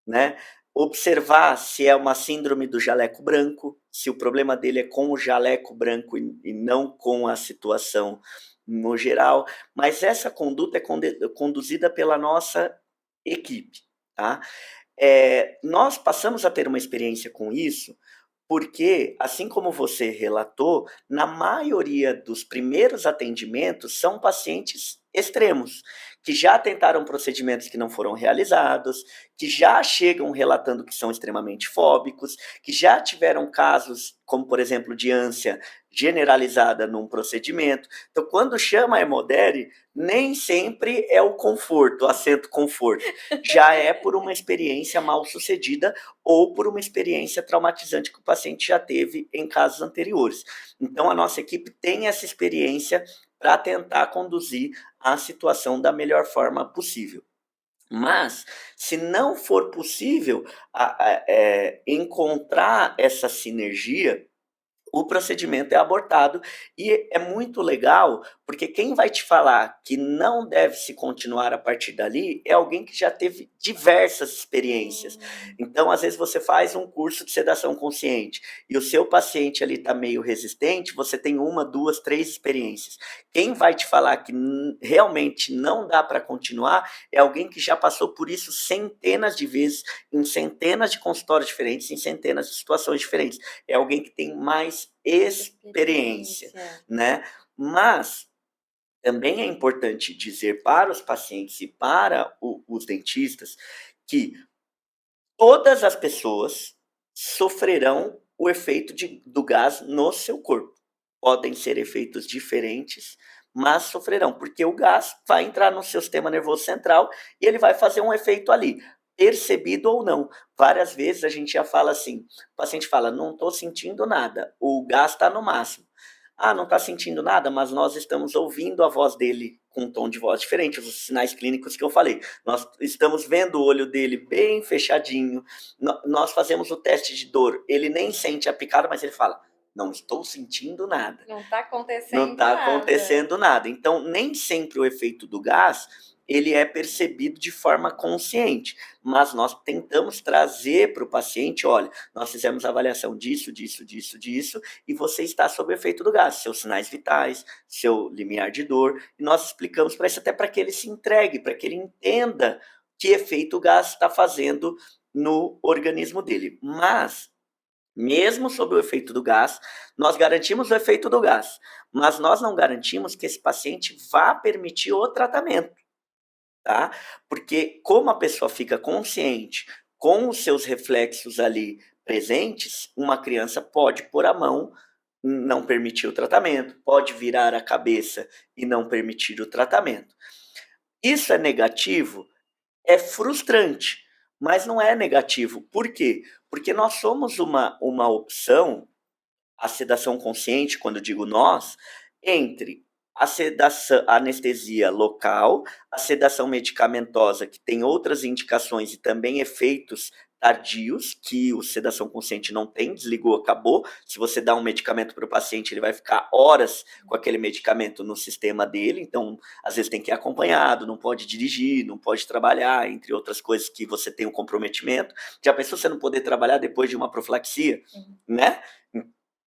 né? Observar se é uma síndrome do jaleco branco, se o problema dele é com o jaleco branco e não com a situação no geral, mas essa conduta é conduzida pela nossa equipe, tá? Nós passamos a ter uma experiência com isso, porque, assim como você relatou, na maioria dos primeiros atendimentos são pacientes extremos, que já tentaram procedimentos que não foram realizados, que já chegam relatando que são extremamente fóbicos, que já tiveram casos, como por exemplo, de ânsia generalizada num procedimento. Então, quando chama a hemodere, nem sempre é o conforto, o assento conforto. Já é por uma experiência mal sucedida ou por uma experiência traumatizante que o paciente já teve em casos anteriores. Então, a nossa equipe tem essa experiência para tentar conduzir a situação da melhor forma possível. Mas, se não for possível encontrar essa sinergia, o procedimento é abortado. E é muito legal, porque quem vai te falar que não deve se continuar a partir dali é alguém que já teve diversas experiências. Então, às vezes, você faz um curso de sedação consciente e o seu paciente ali está meio resistente, você tem uma, duas, três experiências. Quem vai te falar que realmente não dá para continuar é alguém que já passou por isso centenas de vezes, em centenas de consultórios diferentes, em centenas de situações diferentes. É alguém que tem mais experiência, né? Mas também é importante dizer para os pacientes e para os dentistas que todas as pessoas sofrerão o efeito do gás no seu corpo. Podem ser efeitos diferentes, mas sofrerão, porque o gás vai entrar no seu sistema nervoso central e ele vai fazer um efeito ali, percebido ou não. Várias vezes a gente já fala assim, o paciente fala, não estou sentindo nada, o gás está no máximo. Ah, não está sentindo nada, mas nós estamos ouvindo a voz dele com um tom de voz diferente, os sinais clínicos que eu falei. Nós estamos vendo o olho dele bem fechadinho, nós fazemos o teste de dor, ele nem sente a picada, mas ele fala, não estou sentindo nada. Não está acontecendo Não está acontecendo nada. Então, nem sempre o efeito do gás ele é percebido de forma consciente, mas nós tentamos trazer para o paciente, olha, nós fizemos avaliação disso, disso, disso, disso, e você está sob o efeito do gás, seus sinais vitais, seu limiar de dor, e nós explicamos para isso até para que ele se entregue, para que ele entenda que efeito o gás está fazendo no organismo dele. Mas mesmo sob o efeito do gás, nós garantimos o efeito do gás, mas nós não garantimos que esse paciente vá permitir o tratamento, tá? Porque como a pessoa fica consciente com os seus reflexos ali presentes, uma criança pode pôr a mão, não permitir o tratamento, pode virar a cabeça e não permitir o tratamento. Isso é negativo? É frustrante, mas não é negativo. Por quê? Porque nós somos uma opção, a sedação consciente, quando eu digo nós, entre a sedação, a anestesia local, a sedação medicamentosa, que tem outras indicações e também efeitos tardios, que o sedação consciente não tem, desligou, acabou. Se você dá um medicamento para o paciente, ele vai ficar horas com aquele medicamento no sistema dele, então, às vezes tem que ir acompanhado, não pode dirigir, não pode trabalhar, entre outras coisas que você tem um comprometimento. Já pensou você não poder trabalhar depois de uma profilaxia, né?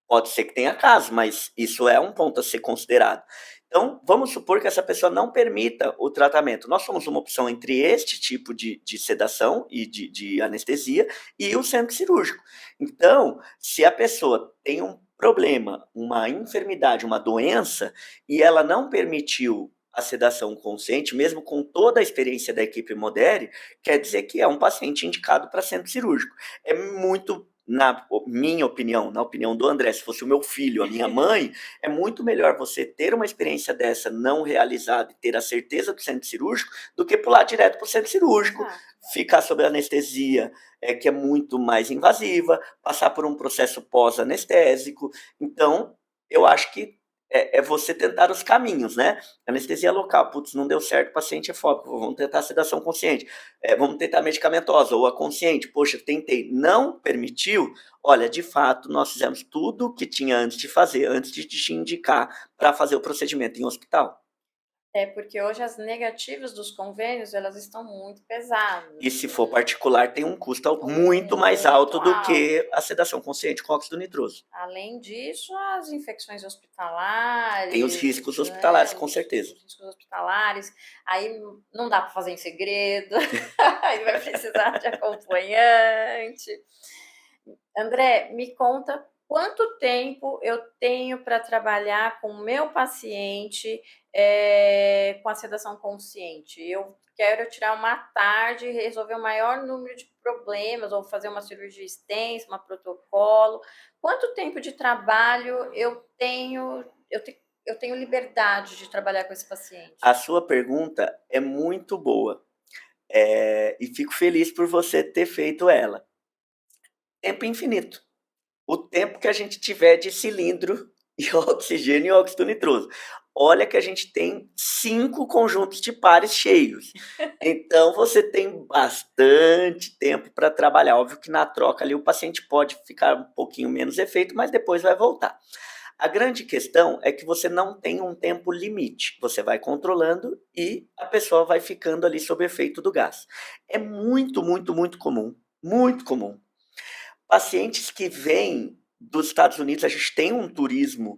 Pode ser que tenha caso, mas isso é um ponto a ser considerado. Então, vamos supor que essa pessoa não permita o tratamento. Nós somos uma opção entre este tipo de sedação e de anestesia e o centro cirúrgico. Então, se a pessoa tem um problema, uma enfermidade, uma doença, e ela não permitiu a sedação consciente, mesmo com toda a experiência da equipe Modere, quer dizer que é um paciente indicado para centro cirúrgico. É muito, na minha opinião, na opinião do André, se fosse o meu filho, a minha mãe, é muito melhor você ter uma experiência dessa não realizada e ter a certeza do centro cirúrgico do que pular direto para o centro cirúrgico, ficar sob anestesia, que é muito mais invasiva, passar por um processo pós-anestésico. Então, eu acho que é você tentar os caminhos, né? Anestesia local, putz, não deu certo, o paciente é fóbico, vamos tentar a sedação consciente, vamos tentar a medicamentosa ou a consciente, poxa, tentei, não permitiu, olha, de fato, nós fizemos tudo o que tinha antes de fazer, antes de te indicar para fazer o procedimento em hospital. É porque hoje as negativas dos convênios, elas estão muito pesadas. E se for particular, tem um custo muito mais alto do que a sedação consciente com óxido nitroso. Além disso, as infecções hospitalares. Tem os riscos hospitalares, com certeza. Os riscos hospitalares. Aí não dá para fazer em segredo. Aí vai precisar de acompanhante. André, me conta quanto tempo eu tenho para trabalhar com o meu paciente com a sedação consciente. Eu quero tirar uma tarde e resolver o maior número de problemas, ou fazer uma cirurgia extensa, um protocolo. Quanto tempo de trabalho eu tenho liberdade de trabalhar com esse paciente? A sua pergunta é muito boa. E fico feliz por você ter feito ela. Tempo infinito. O tempo que a gente tiver de cilindro e oxigênio e óxido nitroso. olha que a gente tem 5 conjuntos de pares cheios. Então, você tem bastante tempo para trabalhar. Óbvio que na troca ali o paciente pode ficar um pouquinho menos efeito, mas depois vai voltar. A grande questão é que você não tem um tempo limite. Você vai controlando e a pessoa vai ficando ali sob efeito do gás. É muito, muito, muito comum. Pacientes que vêm dos Estados Unidos, a gente tem um turismo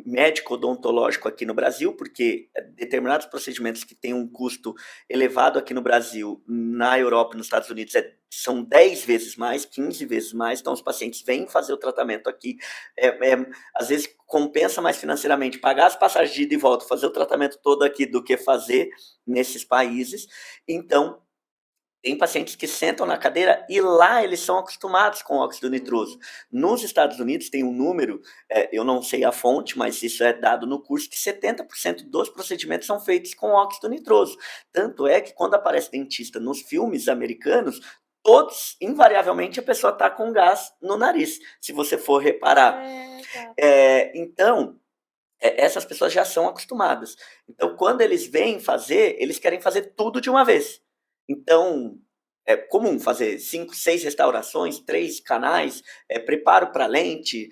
médico odontológico aqui no Brasil, porque determinados procedimentos que têm um custo elevado aqui no Brasil, na Europa e nos Estados Unidos, são 10 vezes mais, 15 vezes mais, então os pacientes vêm fazer o tratamento aqui, às vezes compensa mais financeiramente pagar as passagens de ida e volta, fazer o tratamento todo aqui do que fazer nesses países, então tem pacientes que sentam na cadeira e lá eles são acostumados com óxido nitroso. Nos Estados Unidos tem um número, eu não sei a fonte, mas isso é dado no curso, que 70% dos procedimentos são feitos com óxido nitroso. Tanto é que quando aparece dentista nos filmes americanos, todos, invariavelmente, a pessoa está com gás no nariz, se você for reparar. Então, essas pessoas já são acostumadas. Então, quando eles vêm fazer, eles querem fazer tudo de uma vez. Então, é comum fazer 5, 6 restaurações, 3 canais, preparo para lente,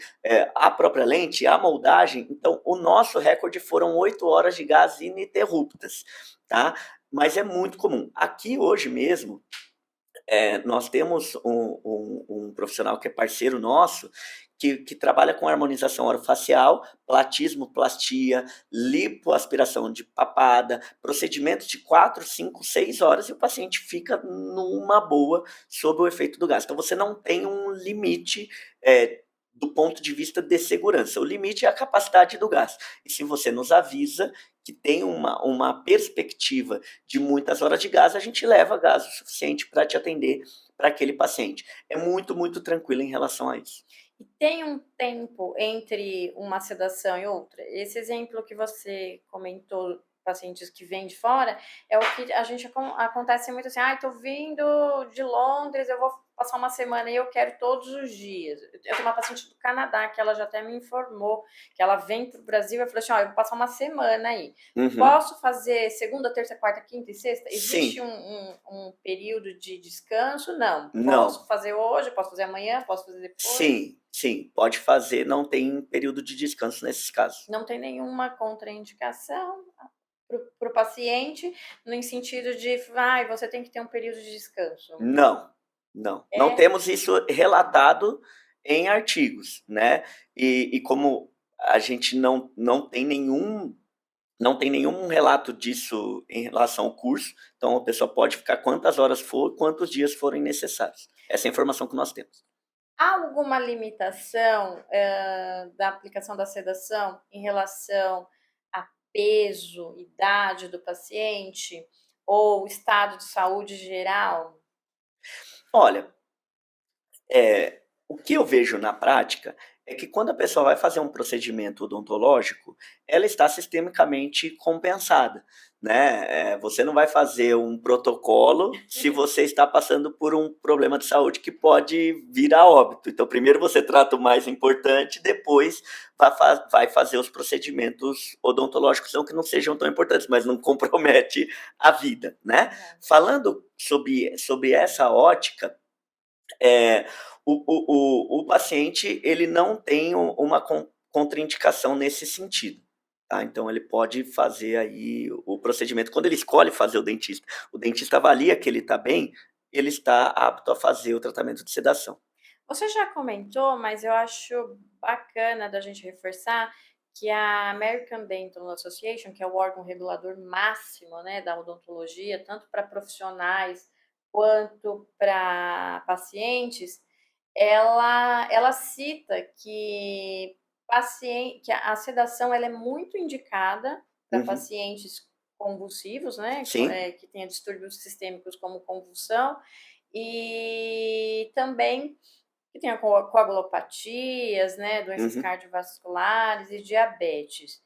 a própria lente, a moldagem. Então, o nosso recorde foram 8 horas de gás ininterruptas, tá? Mas é muito comum. Aqui hoje mesmo, nós temos um profissional que é parceiro nosso, que trabalha com harmonização orofacial, platismo, plastia, lipoaspiração de papada, procedimentos de 4, 5, 6 horas e o paciente fica numa boa sob o efeito do gás. Então você não tem um limite do ponto de vista de segurança. O limite é a capacidade do gás. E se você nos avisa que tem uma perspectiva de muitas horas de gás, a gente leva gás o suficiente para te atender para aquele paciente. É muito, muito tranquilo em relação a isso. E tem um tempo entre uma sedação e outra? Esse exemplo que você comentou, pacientes que vêm de fora, é o que a gente acontece muito assim: "Ai, tô vindo de Londres, eu vou passar uma semana e eu quero todos os dias". Eu tenho uma paciente do Canadá que ela já até me informou que ela vem para o Brasil e falou assim: "Ó, eu vou passar uma semana aí. Uhum. Posso fazer segunda, terça, quarta, quinta e sexta?" Existe Sim. um período de descanso? Não. Não. Posso fazer hoje, posso fazer amanhã, posso fazer depois? Sim, sim, pode fazer, não tem período de descanso nesses casos. Não tem nenhuma contraindicação para o paciente, no sentido de, ai, você tem que ter um período de descanso. Não, não. Não temos isso relatado em artigos, né? E como a gente não tem nenhum relato disso em relação ao curso, então a pessoa pode ficar quantas horas for, quantos dias forem necessários. Essa é a informação que nós temos. Há alguma limitação da aplicação da sedação em relação a peso, idade do paciente ou estado de saúde geral? Olha, o que eu vejo na prática é que quando a pessoa vai fazer um procedimento odontológico, ela está sistemicamente compensada, né? Você não vai fazer um protocolo se você está passando por um problema de saúde que pode vir a óbito. Então, primeiro você trata o mais importante, depois vai fazer os procedimentos odontológicos, não que não sejam tão importantes, mas não compromete a vida, né? Falando sobre essa ótica, o paciente ele não tem uma contraindicação nesse sentido. Tá? Então ele pode fazer aí o procedimento. Quando ele escolhe fazer o dentista avalia que ele está bem, ele está apto a fazer o tratamento de sedação. Você já comentou, mas eu acho bacana da gente reforçar que a American Dental Association, que é o órgão regulador máximo, né, da odontologia, tanto para profissionais quanto para pacientes, ela cita que que a sedação ela é muito indicada para Uhum. pacientes convulsivos, né, Sim. que tenha distúrbios sistêmicos como convulsão, e também que tenha coagulopatias, né, doenças Uhum. cardiovasculares e diabetes.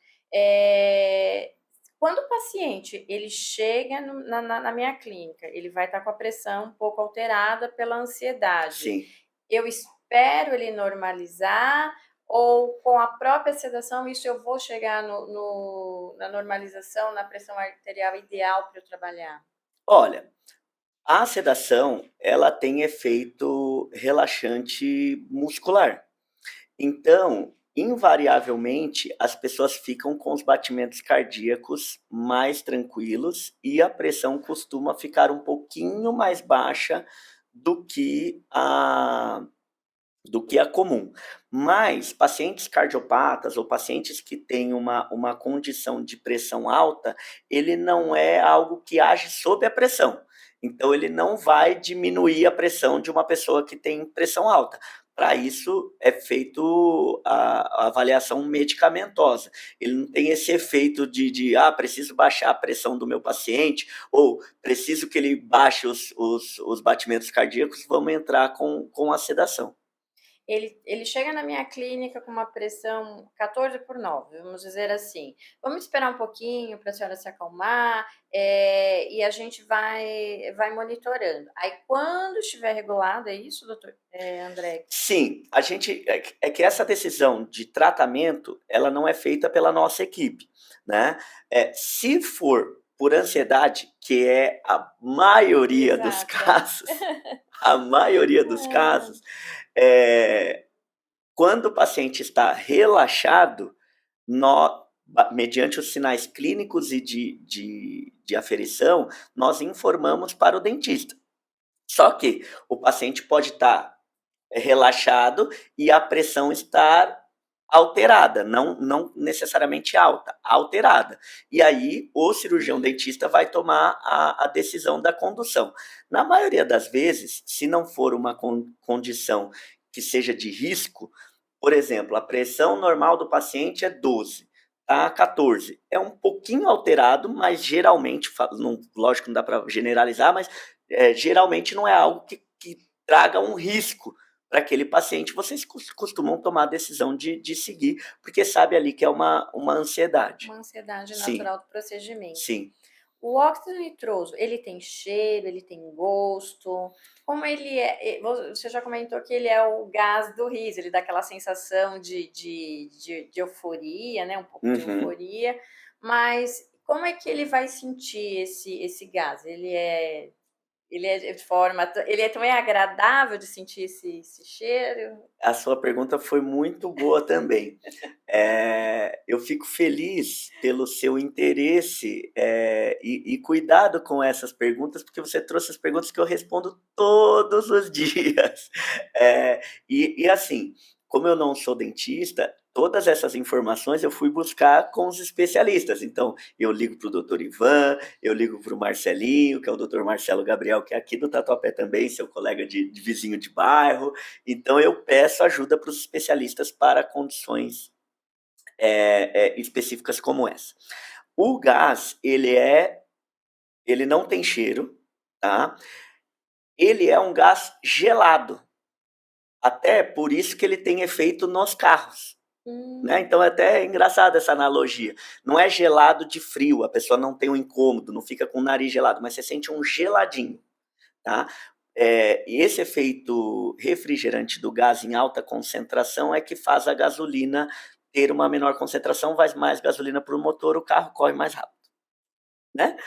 Quando o paciente ele chega na minha clínica, ele vai estar com a pressão um pouco alterada pela ansiedade. Sim. Eu espero ele normalizar ou com a própria sedação, isso eu vou chegar na normalização, na pressão arterial ideal para eu trabalhar? Olha, a sedação, ela tem efeito relaxante muscular. Então, invariavelmente, as pessoas ficam com os batimentos cardíacos mais tranquilos e a pressão costuma ficar um pouquinho mais baixa do que a comum. Mas pacientes cardiopatas ou pacientes que têm uma condição de pressão alta, ele não é algo que age sob a pressão. Então, ele não vai diminuir a pressão de uma pessoa que tem pressão alta. Para isso, é feito a avaliação medicamentosa. Ele não tem esse efeito de preciso baixar a pressão do meu paciente, ou preciso que ele baixe os batimentos cardíacos, vamos entrar com a sedação. Ele chega na minha clínica com uma pressão 14/9, vamos dizer assim. Vamos esperar um pouquinho para a senhora se acalmar, e a gente vai monitorando. Aí quando estiver regulado, é isso, doutor André? Sim, a gente é que essa decisão de tratamento, ela não é feita pela nossa equipe, né? Se for por ansiedade, que é a maioria dos Exato. casos, a maioria dos casos, é, quando o paciente está relaxado, mediante os sinais clínicos e de aferição, nós informamos para o dentista. Só que o paciente pode estar relaxado e a pressão estar alterada, não necessariamente alta, alterada. E aí o cirurgião dentista vai tomar a decisão da condução. Na maioria das vezes, se não for uma condição que seja de risco, por exemplo, a pressão normal do paciente é 12, tá? 14. É um pouquinho alterado, mas geralmente, lógico que não dá para generalizar, mas geralmente não é algo que traga um risco para aquele paciente. Vocês costumam tomar a decisão de seguir, porque sabe ali que é uma ansiedade. Uma ansiedade Sim, natural do procedimento. sim. O óxido nitroso, ele tem cheiro, ele tem gosto? Como ele é? Você já comentou que ele é o gás do riso, ele dá aquela sensação de euforia, né? Um pouco de Uhum. euforia, mas como é que ele vai sentir esse gás? Ele é também agradável de sentir esse cheiro? A sua pergunta foi muito boa também. Eu fico feliz pelo seu interesse e cuidado com essas perguntas, porque você trouxe as perguntas que eu respondo todos os dias. Assim, como eu não sou dentista, todas essas informações eu fui buscar com os especialistas. Então, eu ligo para o doutor Ivan, eu ligo para o Marcelinho, que é o doutor Marcelo Gabriel, que é aqui do Tatuapé também, seu colega de vizinho de bairro. Então, eu peço ajuda para os especialistas para condições específicas como essa. O gás, ele não tem cheiro, tá? Ele é um gás gelado. Até por isso que ele tem efeito nos carros. Né? Então é até engraçado essa analogia. Não é gelado de frio, a pessoa não tem um incômodo, não fica com o nariz gelado, mas você sente um geladinho. Tá? E esse efeito refrigerante do gás em alta concentração é que faz a gasolina ter uma menor concentração, vai mais gasolina para o motor, o carro corre mais rápido. Né?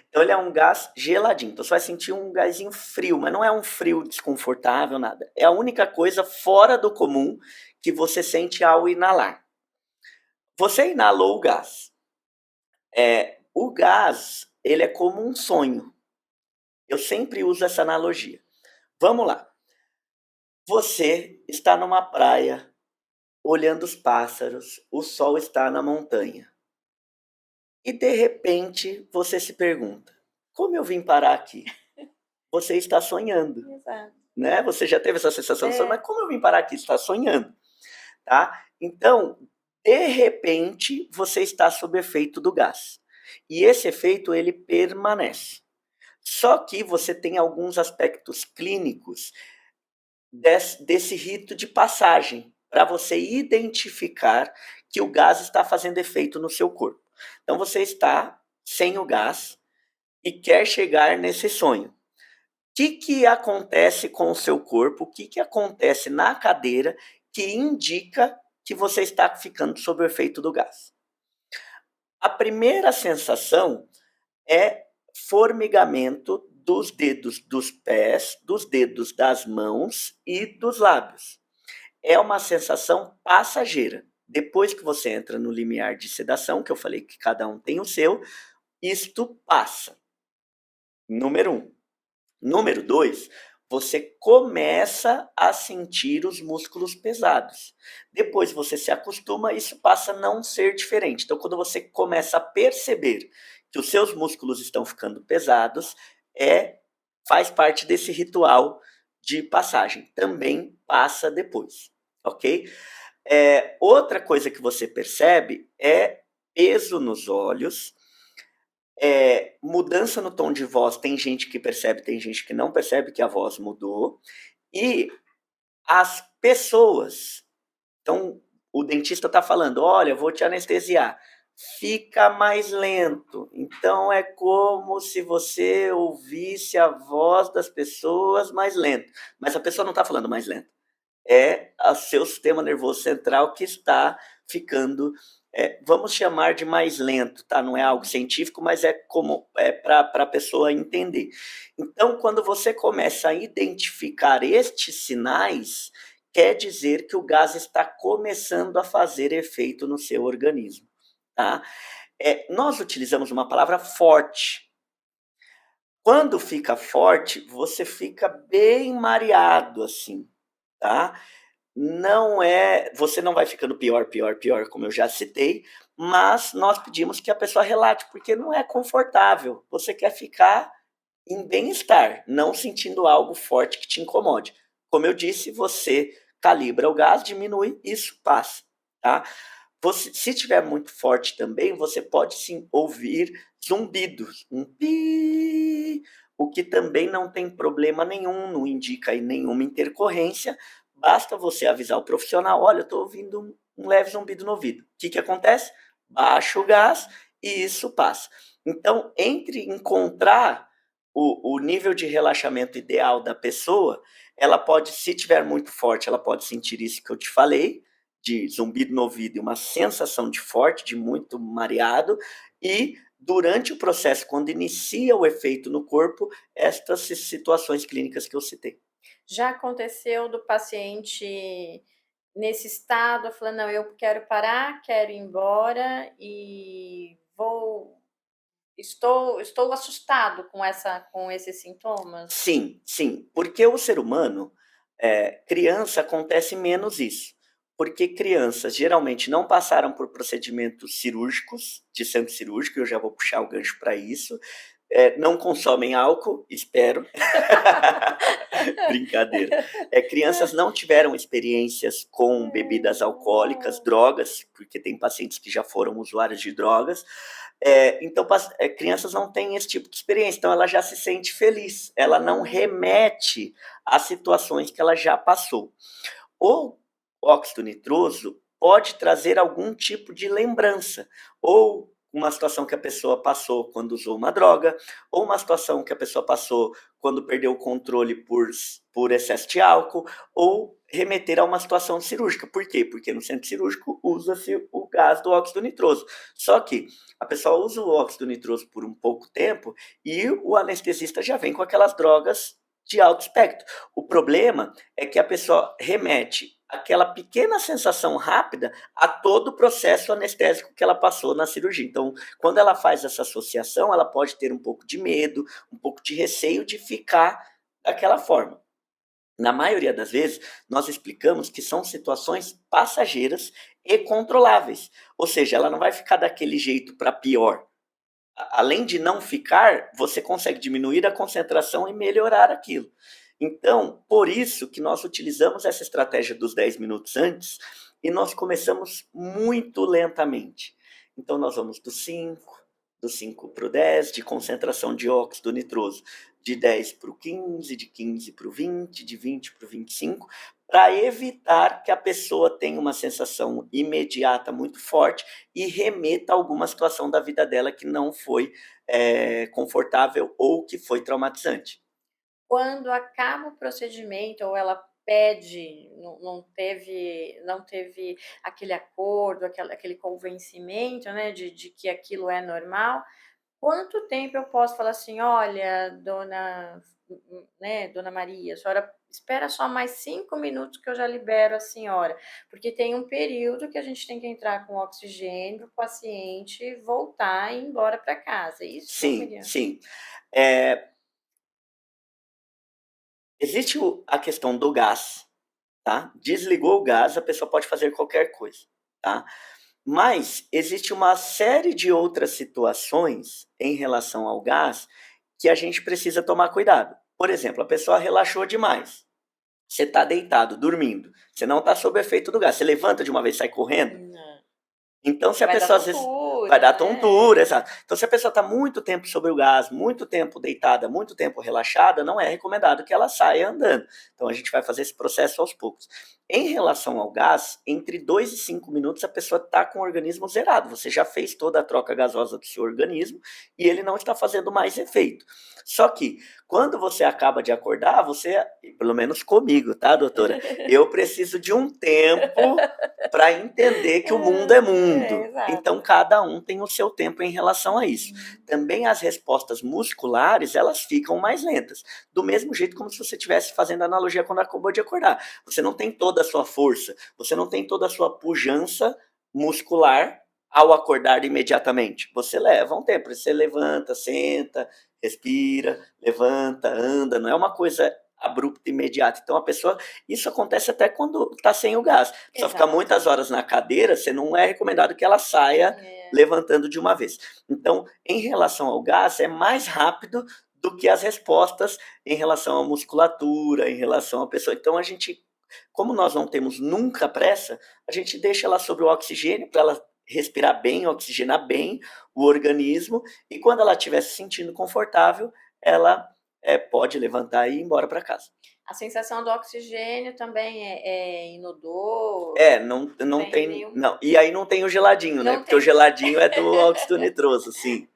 Então ele é um gás geladinho. Então você vai sentir um gásinho frio, mas não é um frio desconfortável, nada. É a única coisa fora do comum que você sente ao inalar. Você inalou o gás. O gás, ele é como um sonho. Eu sempre uso essa analogia. Vamos lá. Você está numa praia, olhando os pássaros, o sol está na montanha. E de repente você se pergunta: como eu vim parar aqui? Você está sonhando. Exato. Né? Você já teve essa sensação, mas como eu vim parar aqui? Você está sonhando. Tá? Então, de repente, você está sob efeito do gás. E esse efeito, ele permanece. Só que você tem alguns aspectos clínicos desse rito de passagem, para você identificar que o gás está fazendo efeito no seu corpo. Então, você está sem o gás e quer chegar nesse sonho. O que acontece com o seu corpo? O que acontece na cadeira que indica que você está ficando sob o efeito do gás. A primeira sensação é formigamento dos dedos dos pés, dos dedos das mãos e dos lábios. É uma sensação passageira. Depois que você entra no limiar de sedação, que eu falei que cada um tem o seu, isto passa. Número 1. Número 2, você começa a sentir os músculos pesados. Depois você se acostuma, isso passa a não ser diferente. Então, quando você começa a perceber que os seus músculos estão ficando pesados, faz parte desse ritual de passagem. Também passa depois, ok? Outra coisa que você percebe é peso nos olhos, mudança no tom de voz. Tem gente que percebe, tem gente que não percebe que a voz mudou. E as pessoas. Então, o dentista está falando: olha, vou te anestesiar. Fica mais lento. Então, é como se você ouvisse a voz das pessoas mais lento. Mas a pessoa não está falando mais lento. É o seu sistema nervoso central que está ficando, vamos chamar de mais lento, tá? Não é algo científico, mas é para a pessoa entender. Então, quando você começa a identificar estes sinais, quer dizer que o gás está começando a fazer efeito no seu organismo, tá? Nós utilizamos uma palavra forte. Quando fica forte, você fica bem mareado, assim, tá? Você não vai ficando pior, pior, pior, como eu já citei, mas nós pedimos que a pessoa relate, porque não é confortável. Você quer ficar em bem-estar, não sentindo algo forte que te incomode. Como eu disse, você calibra o gás, diminui, isso passa, tá? Se tiver muito forte também, você pode sim ouvir zumbidos, um pi, o que também não tem problema nenhum, não indica aí nenhuma intercorrência. Basta você avisar o profissional: olha, eu estou ouvindo um leve zumbido no ouvido. O que acontece? Baixa o gás e isso passa. Então, entre encontrar o nível de relaxamento ideal da pessoa, ela pode, se tiver muito forte, ela pode sentir isso que eu te falei, de zumbido no ouvido e uma sensação de forte, de muito mareado, e durante o processo, quando inicia o efeito no corpo, estas situações clínicas que eu citei. Já aconteceu do paciente nesse estado, falando: não, eu quero parar, quero ir embora e estou assustado com esses sintomas? Sim, sim, porque o ser humano, criança, acontece menos isso, porque crianças geralmente não passaram por procedimentos cirúrgicos, de centro cirúrgico, eu já vou puxar o gancho para isso, não consomem álcool, espero. Brincadeira. Crianças não tiveram experiências com bebidas alcoólicas, drogas, porque tem pacientes que já foram usuários de drogas. Então, crianças não têm esse tipo de experiência, então ela já se sente feliz, ela não remete a situações que ela já passou. O óxido nitroso pode trazer algum tipo de lembrança, ou uma situação que a pessoa passou quando usou uma droga, ou uma situação que a pessoa passou quando perdeu o controle por excesso de álcool, ou remeter a uma situação cirúrgica. Por quê? Porque no centro cirúrgico usa-se o gás do óxido nitroso. Só que a pessoa usa o óxido nitroso por um pouco tempo e o anestesista já vem com aquelas drogas de alto espectro. O problema é que a pessoa remete aquela pequena sensação rápida a todo o processo anestésico que ela passou na cirurgia. Então, quando ela faz essa associação, ela pode ter um pouco de medo, um pouco de receio de ficar daquela forma. Na maioria das vezes, nós explicamos que são situações passageiras e controláveis. Ou seja, ela não vai ficar daquele jeito para pior. Além de não ficar, você consegue diminuir a concentração e melhorar aquilo. Então, por isso que nós utilizamos essa estratégia dos 10 minutos antes e nós começamos muito lentamente. Então, nós vamos do 5 para o 10, de concentração de óxido nitroso, de 10 para o 15, de 15 para o 20, de 20 para o 25, para evitar que a pessoa tenha uma sensação imediata muito forte e remeta a alguma situação da vida dela que não foi confortável ou que foi traumatizante. Quando acaba o procedimento ou ela pede, não teve aquele acordo, aquele convencimento, né, de que aquilo é normal, quanto tempo eu posso falar assim: "Olha, dona Maria, a senhora espera só mais 5 minutos que eu já libero a senhora", porque tem um período que a gente tem que entrar com oxigênio para o paciente voltar e ir embora para casa, é isso, Sim, Miriam? sim. Existe a questão do gás, tá? Desligou o gás, a pessoa pode fazer qualquer coisa, tá? Mas existe uma série de outras situações em relação ao gás que a gente precisa tomar cuidado. Por exemplo, a pessoa relaxou demais. Você está deitado, dormindo. Você não está sob efeito do gás. Você levanta de uma vez e sai correndo. Não, Então, se a vai dar pessoa às vezes vai tontura, dar né. tontura, exato. Então, se a pessoa está muito tempo sobre o gás, muito tempo deitada, muito tempo relaxada, não é recomendado que ela saia andando. Então, a gente vai fazer esse processo aos poucos. Em relação ao gás, entre 2 e 5 minutos a pessoa está com o organismo zerado. Você já fez toda a troca gasosa do seu organismo e ele não está fazendo mais efeito. Só que, quando você acaba de acordar, você, pelo menos comigo, tá, doutora? Eu preciso de um tempo para entender que o mundo é mundo. Então, Exato. cada um tem o seu tempo em relação a isso. Uhum. Também as respostas musculares, elas ficam mais lentas. Do mesmo jeito como se você estivesse fazendo analogia quando acabou de acordar. Você não tem toda a sua força, você não tem toda a sua pujança muscular ao acordar imediatamente. Você leva um tempo, você levanta, senta, respira, levanta, anda, não é uma coisa abrupta, imediata. Então a pessoa, isso acontece até quando está sem o gás. A pessoa fica Exato. muitas horas na cadeira, você não é recomendado que ela saia É. levantando de uma vez. Então, em relação ao gás, é mais rápido do que as respostas em relação à musculatura, em relação à pessoa. Então a gente, como nós não temos nunca pressa, a gente deixa ela sobre o oxigênio para ela respirar bem, oxigenar bem o organismo, e quando ela estiver se sentindo confortável, ela pode levantar e ir embora para casa. A sensação do oxigênio também é inodor, não Não tem tem. nenhum, Não. E aí não tem o geladinho, né? não Porque o tem. geladinho é do óxido nitroso, sim.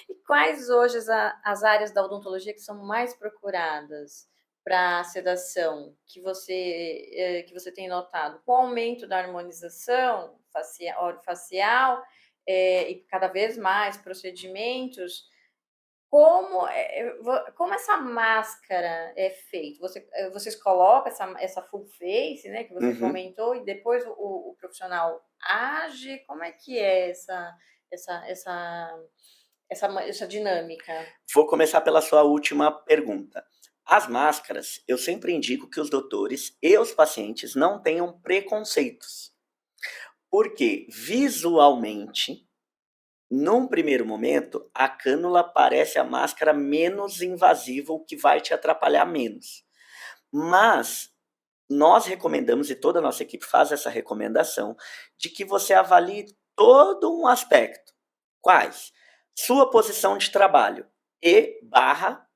E quais hoje as áreas da odontologia que são mais procuradas para sedação, que você tem notado? Com o aumento da harmonização orofacial, e cada vez mais procedimentos, como essa máscara é feita? Vocês colocam essa full face, né, que você Uhum. comentou, e depois o profissional age? Como é que é essa essa essa dinâmica? Vou começar pela sua última pergunta. As máscaras, eu sempre indico que os doutores e os pacientes não tenham preconceitos. Porque visualmente, num primeiro momento, a cânula parece a máscara menos invasiva, o que vai te atrapalhar menos. Mas nós recomendamos, e toda a nossa equipe faz essa recomendação, de que você avalie todo um aspecto. Quais? Sua posição de trabalho e barra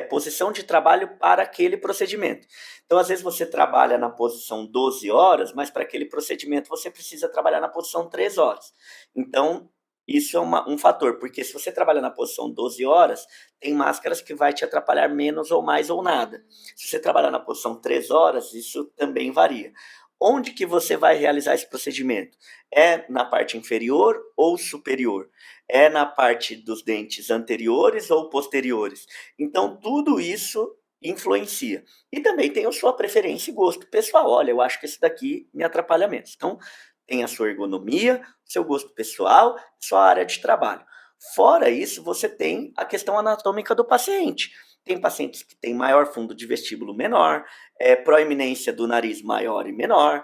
posição de trabalho para aquele procedimento. Então, às vezes, você trabalha na posição 12 horas, mas para aquele procedimento você precisa trabalhar na posição 3 horas. Então, isso é um fator, porque se você trabalha na posição 12 horas, tem máscaras que vai te atrapalhar menos ou mais ou nada. Se você trabalhar na posição 3 horas, isso também varia. Onde que você vai realizar esse procedimento? É na parte inferior ou superior? É na parte dos dentes anteriores ou posteriores? Então, tudo isso influencia. E também tem a sua preferência e gosto pessoal. Olha, eu acho que esse daqui me atrapalha menos. Então, tem a sua ergonomia, seu gosto pessoal, sua área de trabalho. Fora isso, você tem a questão anatômica do paciente. Tem pacientes que têm maior fundo de vestíbulo menor, proeminência do nariz maior e menor.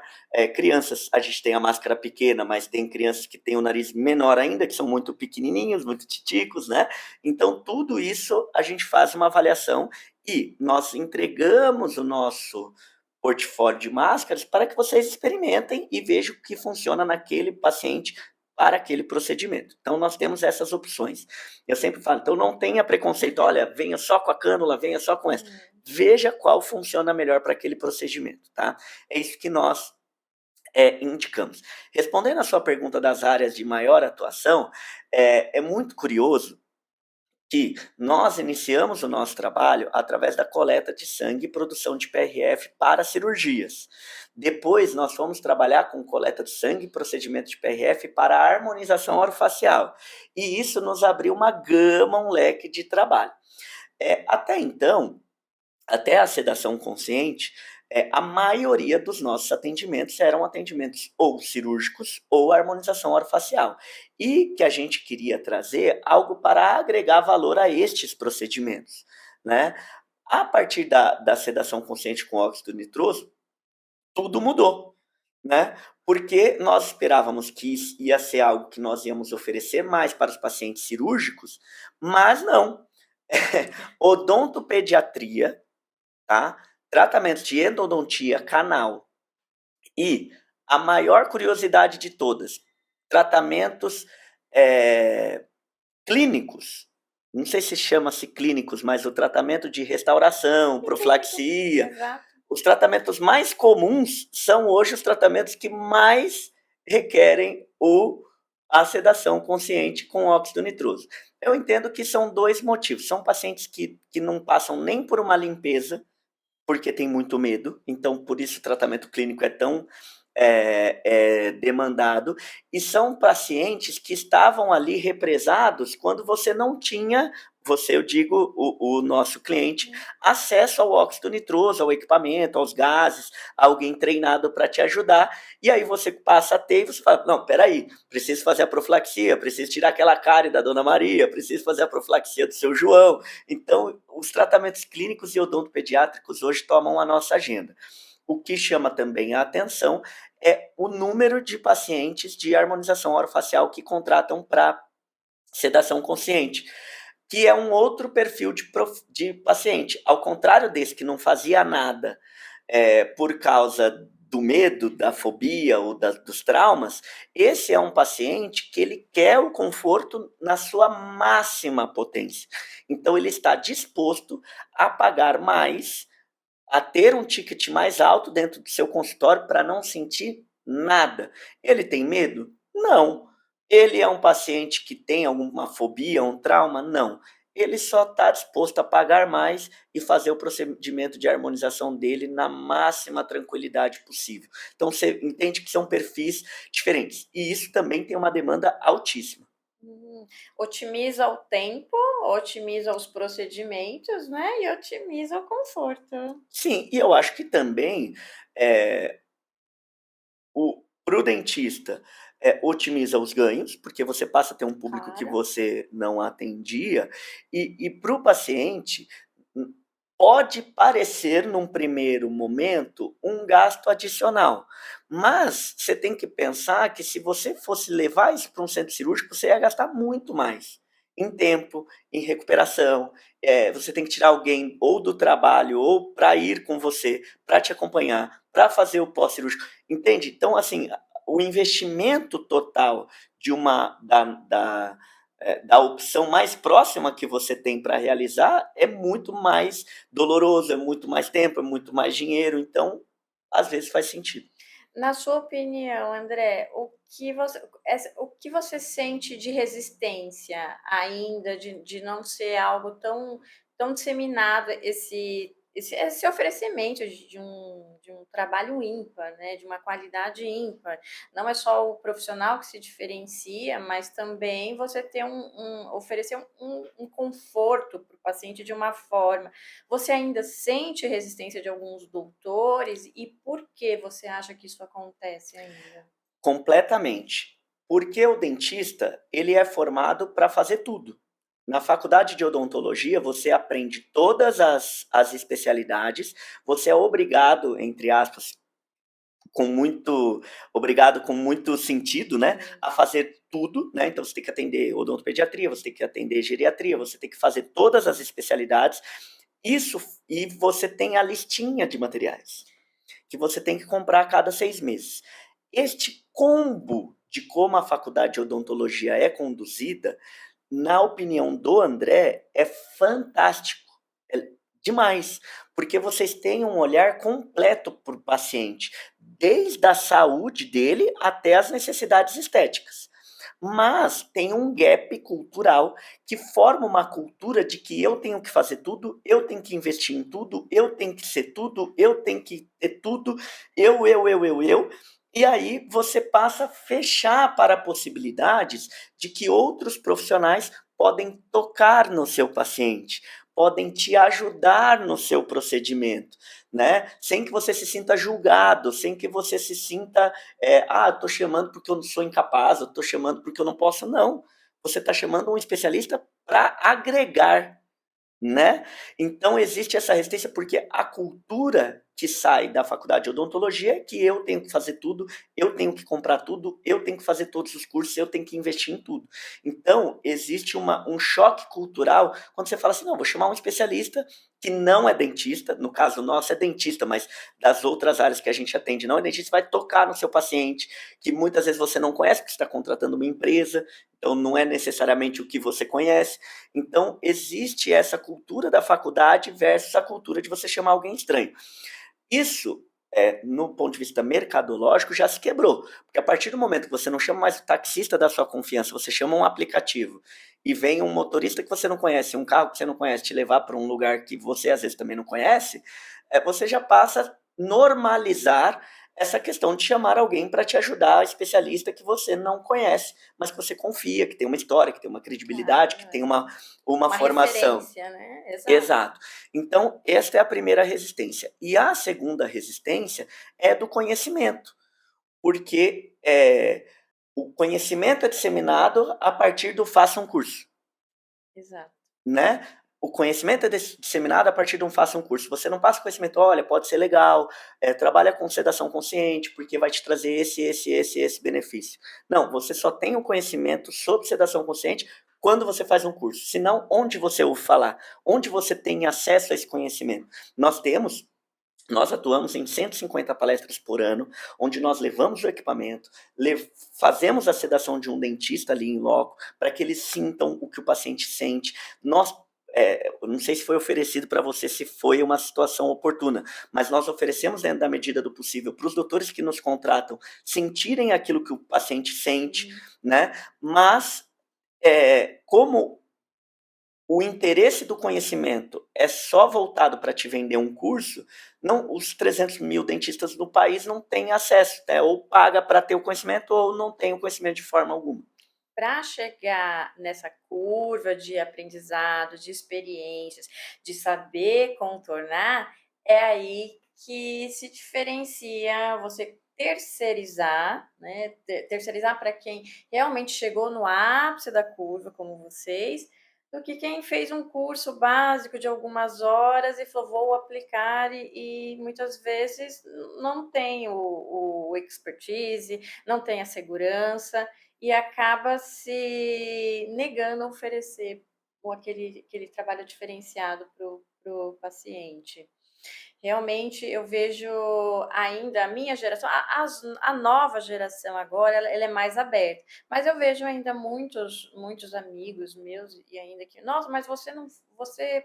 Crianças, a gente tem a máscara pequena, mas tem crianças que têm o nariz menor ainda, que são muito pequenininhos, muito titicos, né? Então, tudo isso a gente faz uma avaliação e nós entregamos o nosso portfólio de máscaras para que vocês experimentem e vejam o que funciona naquele paciente para aquele procedimento. Então, nós temos essas opções. Eu sempre falo, então não tenha preconceito, olha, venha só com a cânula, venha só com essa. Veja qual funciona melhor para aquele procedimento, tá? É isso que nós indicamos. Respondendo a sua pergunta das áreas de maior atuação, é muito curioso que nós iniciamos o nosso trabalho através da coleta de sangue e produção de PRF para cirurgias. Depois, nós fomos trabalhar com coleta de sangue e procedimento de PRF para a harmonização orofacial. E isso nos abriu uma gama, um leque de trabalho. Até então, até a sedação consciente, a maioria dos nossos atendimentos eram atendimentos ou cirúrgicos ou harmonização orofacial. E que a gente queria trazer algo para agregar valor a estes procedimentos, né? A partir da sedação consciente com óxido nitroso, tudo mudou, né? Porque nós esperávamos que isso ia ser algo que nós íamos oferecer mais para os pacientes cirúrgicos, mas não. Odontopediatria, tá? Tratamento de endodontia canal e a maior curiosidade de todas, tratamentos clínicos. Não sei se chama-se clínicos, mas o tratamento de restauração, profilaxia. Exato. Os tratamentos mais comuns são hoje os tratamentos que mais requerem a sedação consciente com óxido nitroso. Eu entendo que são dois motivos. São pacientes que não passam nem por uma limpeza, porque tem muito medo, então por isso o tratamento clínico é tão demandado, e são pacientes que estavam ali represados quando você não tinha, eu digo, o nosso cliente, acesso ao óxido nitroso, ao equipamento, aos gases, alguém treinado para te ajudar, e aí você passa a ter e você fala, não, peraí, preciso fazer a profilaxia, preciso tirar aquela cárie da Dona Maria, preciso fazer a profilaxia do seu João. Então, os tratamentos clínicos e odontopediátricos hoje tomam a nossa agenda. O que chama também a atenção é o número de pacientes de harmonização orofacial que contratam para sedação consciente, que é um outro perfil de paciente. Ao contrário desse que não fazia nada por causa do medo, da fobia ou dos traumas, esse é um paciente que ele quer o conforto na sua máxima potência. Então, ele está disposto a pagar mais, a ter um ticket mais alto dentro do seu consultório para não sentir nada. Ele tem medo? Não. Ele é um paciente que tem alguma fobia, um trauma? Não. Ele só está disposto a pagar mais e fazer o procedimento de harmonização dele na máxima tranquilidade possível. Então, você entende que são perfis diferentes. E isso também tem uma demanda altíssima. Otimiza o tempo, otimiza os procedimentos, né? E otimiza o conforto. Sim, e eu acho que também para o dentista otimiza os ganhos, porque você passa a ter um público que você não atendia, e para o paciente pode parecer, num primeiro momento, um gasto adicional. Mas você tem que pensar que se você fosse levar isso para um centro cirúrgico, você ia gastar muito mais em tempo, em recuperação. Você tem que tirar alguém ou do trabalho ou para ir com você, para te acompanhar, para fazer o pós-cirúrgico. Entende? Então, assim, o investimento total da opção mais próxima que você tem para realizar é muito mais doloroso, é muito mais tempo, é muito mais dinheiro, então às vezes faz sentido. Na sua opinião, André, o que você sente de resistência ainda, de não ser algo tão disseminado esse oferecimento de um trabalho ímpar, né? De uma qualidade ímpar. Não é só o profissional que se diferencia, mas também você ter oferecer um conforto para o paciente de uma forma. Você ainda sente resistência de alguns doutores e por que você acha que isso acontece ainda? Completamente. Porque o dentista, ele é formado para fazer tudo. Na faculdade de odontologia, você aprende todas as especialidades, você é obrigado, entre aspas, obrigado com muito sentido, né, a fazer tudo, né? Então você tem que atender odontopediatria, você tem que atender geriatria, você tem que fazer todas as especialidades. Isso, e você tem a listinha de materiais que você tem que comprar a cada 6 meses. Este combo de como a faculdade de odontologia é conduzida, na opinião do André, é fantástico, é demais, porque vocês têm um olhar completo para o paciente, desde a saúde dele até as necessidades estéticas. mas tem um gap cultural que forma uma cultura de que eu tenho que fazer tudo, eu tenho que investir em tudo, eu tenho que ser tudo, eu tenho que ter tudo, eu. E aí você passa a fechar para possibilidades de que outros profissionais podem tocar no seu paciente, podem te ajudar no seu procedimento, né? Sem que você se sinta julgado, sem que você se sinta, estou chamando porque eu sou incapaz, eu estou chamando porque eu não posso. Não, você está chamando um especialista para agregar, né? Então existe essa resistência porque a cultura que sai da faculdade de odontologia é que eu tenho que fazer tudo, eu tenho que comprar tudo, eu tenho que fazer todos os cursos, eu tenho que investir em tudo. Então existe um choque cultural quando você fala assim, não, vou chamar um especialista que não é dentista, no caso nosso é dentista, mas das outras áreas que a gente atende não é dentista, vai tocar no seu paciente, que muitas vezes você não conhece porque você está contratando uma empresa, então não é necessariamente o que você conhece. Então, existe essa cultura da faculdade versus a cultura de você chamar alguém estranho. Isso, no ponto de vista mercadológico, já se quebrou. Porque a partir do momento que você não chama mais o taxista da sua confiança, você chama um aplicativo e vem um motorista que você não conhece, um carro que você não conhece, te levar para um lugar que você às vezes também não conhece, você já passa a normalizar essa questão de chamar alguém para te ajudar, especialista que você não conhece, mas que você confia, que tem uma história, que tem uma credibilidade, que tem uma formação. Referência, né? Exato. Então, esta é a primeira resistência. E a segunda resistência é do conhecimento, porque o conhecimento é disseminado a partir do faça um curso. Exato. Né? O conhecimento é disseminado a partir de um faça um curso. Você não passa o conhecimento, olha, pode ser legal, trabalha com sedação consciente, porque vai te trazer esse benefício. Não, você só tem o conhecimento sobre sedação consciente quando você faz um curso. Senão, onde você ouve falar? Onde você tem acesso a esse conhecimento? Nós atuamos em 150 palestras por ano, onde nós levamos o equipamento, fazemos a sedação de um dentista ali em loco, para que eles sintam o que o paciente sente. Não sei se foi oferecido para você, se foi uma situação oportuna, mas nós oferecemos dentro da medida do possível para os doutores que nos contratam sentirem aquilo que o paciente sente, né? Mas, como o interesse do conhecimento é só voltado para te vender um curso, não, os 300 mil dentistas do país não têm acesso, né? Ou paga para ter o conhecimento ou não tem o conhecimento de forma alguma. Para chegar nessa curva de aprendizado, de experiências, de saber contornar, é aí que se diferencia você terceirizar, né? Terceirizar para quem realmente chegou no ápice da curva, como vocês, do que quem fez um curso básico de algumas horas e falou, vou aplicar, e muitas vezes não tem o expertise, não tem a segurança, e acaba se negando a oferecer aquele trabalho diferenciado para o paciente. Realmente, eu vejo ainda a minha geração, a nova geração agora, ela é mais aberta, mas eu vejo ainda muitos amigos meus e ainda que, nossa, mas você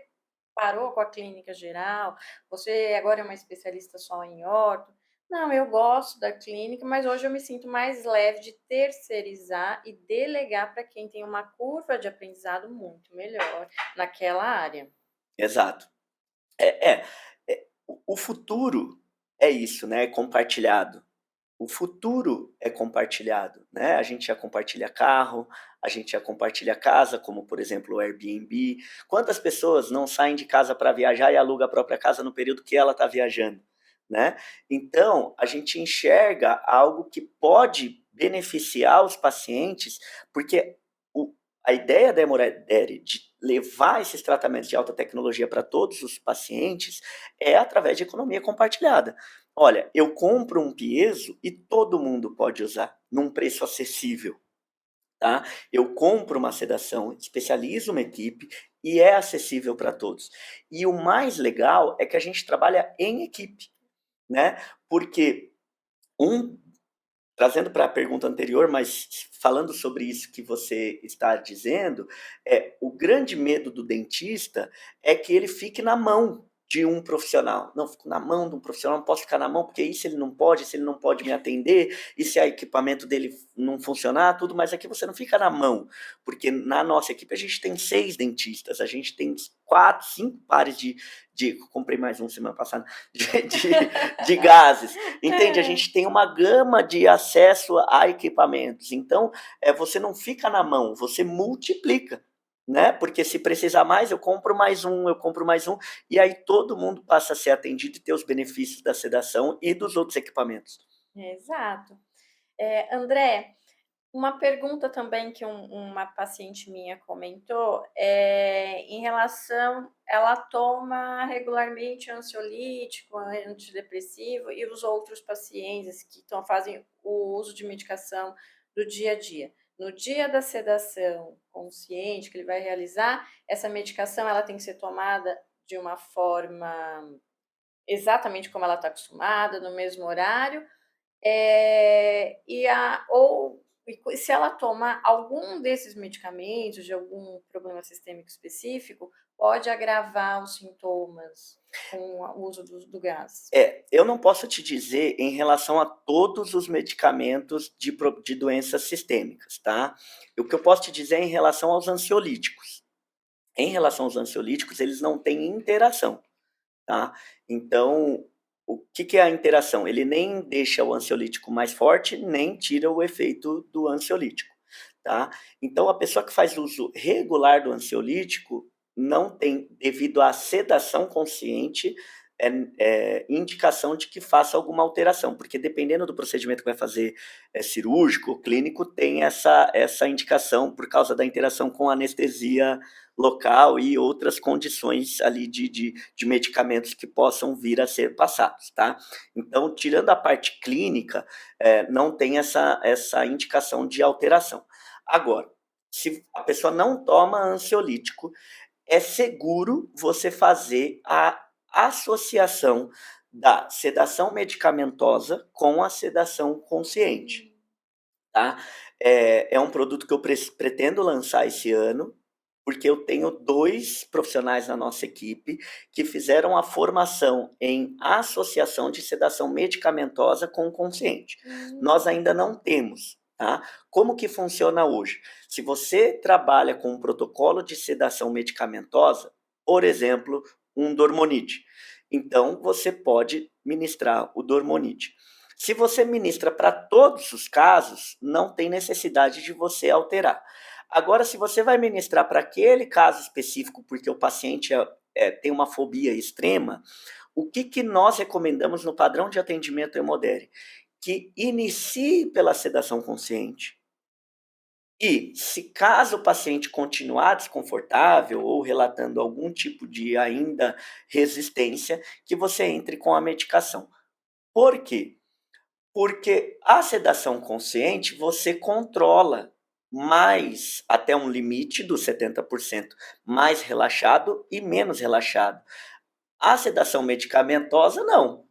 parou com a clínica geral, você agora é uma especialista só em orto. Não, eu gosto da clínica, mas hoje eu me sinto mais leve de terceirizar e delegar para quem tem uma curva de aprendizado muito melhor naquela área. Exato. O futuro é isso, né? É compartilhado. O futuro é compartilhado, né? A gente já compartilha carro, a gente já compartilha casa, como por exemplo o Airbnb. Quantas pessoas não saem de casa para viajar e alugam a própria casa no período que ela está viajando, né? Então, a gente enxerga algo que pode beneficiar os pacientes, porque a ideia da Hemorrhoidere de levar esses tratamentos de alta tecnologia para todos os pacientes é através de economia compartilhada. Olha, eu compro um piezo e todo mundo pode usar, num preço acessível. Tá? Eu compro uma sedação, especializo uma equipe e é acessível para todos. E o mais legal é que a gente trabalha em equipe, né? Porque trazendo para a pergunta anterior, mas falando sobre isso que você está dizendo, o grande medo do dentista é que ele fique na mão, de um profissional. Não, fico na mão de um profissional, não posso ficar na mão, porque isso ele não pode, se ele não pode me atender, e se o equipamento dele não funcionar, tudo, mas aqui você não fica na mão, porque na nossa equipe a gente tem 6 dentistas, a gente tem 4, 5 pares comprei mais um semana passada, de gases, entende? A gente tem uma gama de acesso a equipamentos, então você não fica na mão, você multiplica, né? Porque se precisar mais, eu compro mais um, e aí todo mundo passa a ser atendido e ter os benefícios da sedação e dos outros equipamentos. Exato. André, uma pergunta também que uma paciente minha comentou em relação, ela toma regularmente ansiolítico, antidepressivo, e os outros pacientes que fazem o uso de medicação do dia a dia. No dia da sedação consciente que ele vai realizar, essa medicação ela tem que ser tomada de uma forma exatamente como ela está acostumada, no mesmo horário, ou se ela toma algum desses medicamentos de algum problema sistêmico específico, pode agravar os sintomas com o uso do gás. Eu não posso te dizer em relação a todos os medicamentos de doenças sistêmicas, tá? O que eu posso te dizer é em relação aos ansiolíticos. Em relação aos ansiolíticos, eles não têm interação, tá? Então, o que é a interação? Ele nem deixa o ansiolítico mais forte, nem tira o efeito do ansiolítico, tá? Então, a pessoa que faz uso regular do ansiolítico não tem, devido à sedação consciente, indicação de que faça alguma alteração, porque dependendo do procedimento que vai fazer cirúrgico, clínico, tem essa indicação por causa da interação com anestesia local e outras condições ali de medicamentos que possam vir a ser passados, tá? Então, tirando a parte clínica, não tem essa indicação de alteração. Agora, se a pessoa não toma ansiolítico, é seguro você fazer a associação da sedação medicamentosa com a sedação consciente, tá? É um produto que eu pretendo lançar esse ano, porque eu tenho 2 profissionais na nossa equipe que fizeram a formação em associação de sedação medicamentosa com o consciente. Nós ainda não temos, tá? Como que funciona hoje? Se você trabalha com um protocolo de sedação medicamentosa, por exemplo, um Dormonide, então você pode ministrar o Dormonide. Se você ministra para todos os casos, não tem necessidade de você alterar. Agora, se você vai ministrar para aquele caso específico, porque o paciente tem uma fobia extrema, o que nós recomendamos no padrão de atendimento Hemodere? Que inicie pela sedação consciente. E, se caso o paciente continuar desconfortável ou relatando algum tipo de ainda resistência, que você entre com a medicação. Por quê? Porque a sedação consciente você controla mais até um limite dos 70% mais relaxado e menos relaxado. A sedação medicamentosa, não.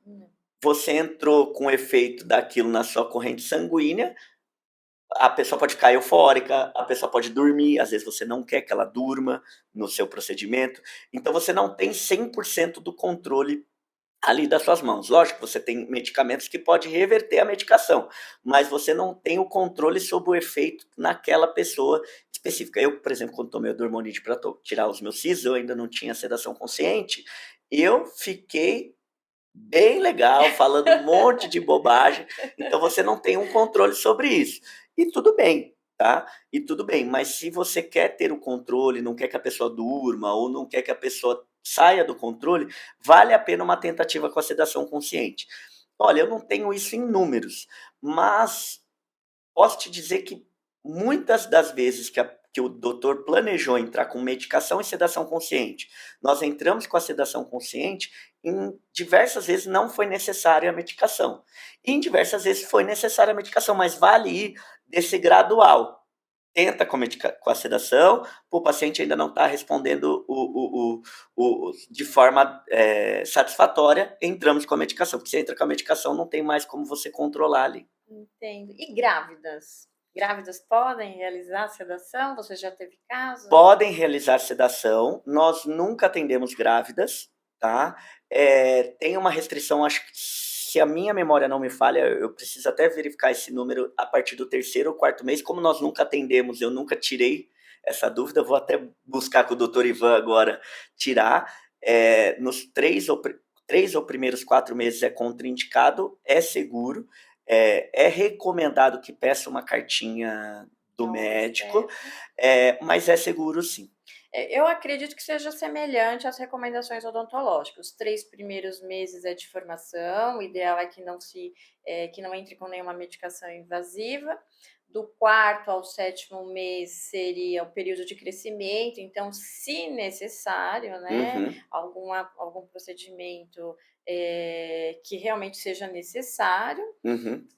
Você entrou com o efeito daquilo na sua corrente sanguínea, a pessoa pode ficar eufórica, a pessoa pode dormir, às vezes você não quer que ela durma no seu procedimento, então você não tem 100% do controle ali das suas mãos. Lógico, você tem medicamentos que pode reverter a medicação, mas você não tem o controle sobre o efeito naquela pessoa específica. Eu, por exemplo, quando tomei o Dormonide para tirar os meus sisos, eu ainda não tinha sedação consciente, eu fiquei bem legal, falando um monte de bobagem, então você não tem um controle sobre isso. E tudo bem, tá? E tudo bem, mas se você quer ter o controle, não quer que a pessoa durma, ou não quer que a pessoa saia do controle, vale a pena uma tentativa com a sedação consciente. Olha, eu não tenho isso em números, mas posso te dizer que muitas das vezes que o doutor planejou entrar com medicação e sedação consciente, nós entramos com a sedação consciente, em diversas vezes não foi necessária a medicação. E em diversas vezes foi necessária a medicação, mas vale ir desse gradual. Tenta com a sedação, o paciente ainda não está respondendo de forma satisfatória, entramos com a medicação, porque se entra com a medicação não tem mais como você controlar ali. Entendo. E grávidas? Grávidas podem realizar sedação? Você já teve casos? Podem realizar sedação, nós nunca atendemos grávidas, tá? Tem uma restrição, acho que se a minha memória não me falha, eu preciso até verificar esse número a partir do 3º ou 4º mês, como nós nunca atendemos, eu nunca tirei essa dúvida, vou até buscar com o doutor Ivan agora tirar, nos 3 ou primeiros 4 meses é contraindicado, é seguro, é recomendado que peça uma cartinha do médico, mas é seguro sim. Eu acredito que seja semelhante às recomendações odontológicas. Os 3 primeiros meses é de formação, o ideal é que que não entre com nenhuma medicação invasiva. Do 4º ao 7º mês seria o período de crescimento, então, se necessário, né, algum procedimento que realmente seja necessário,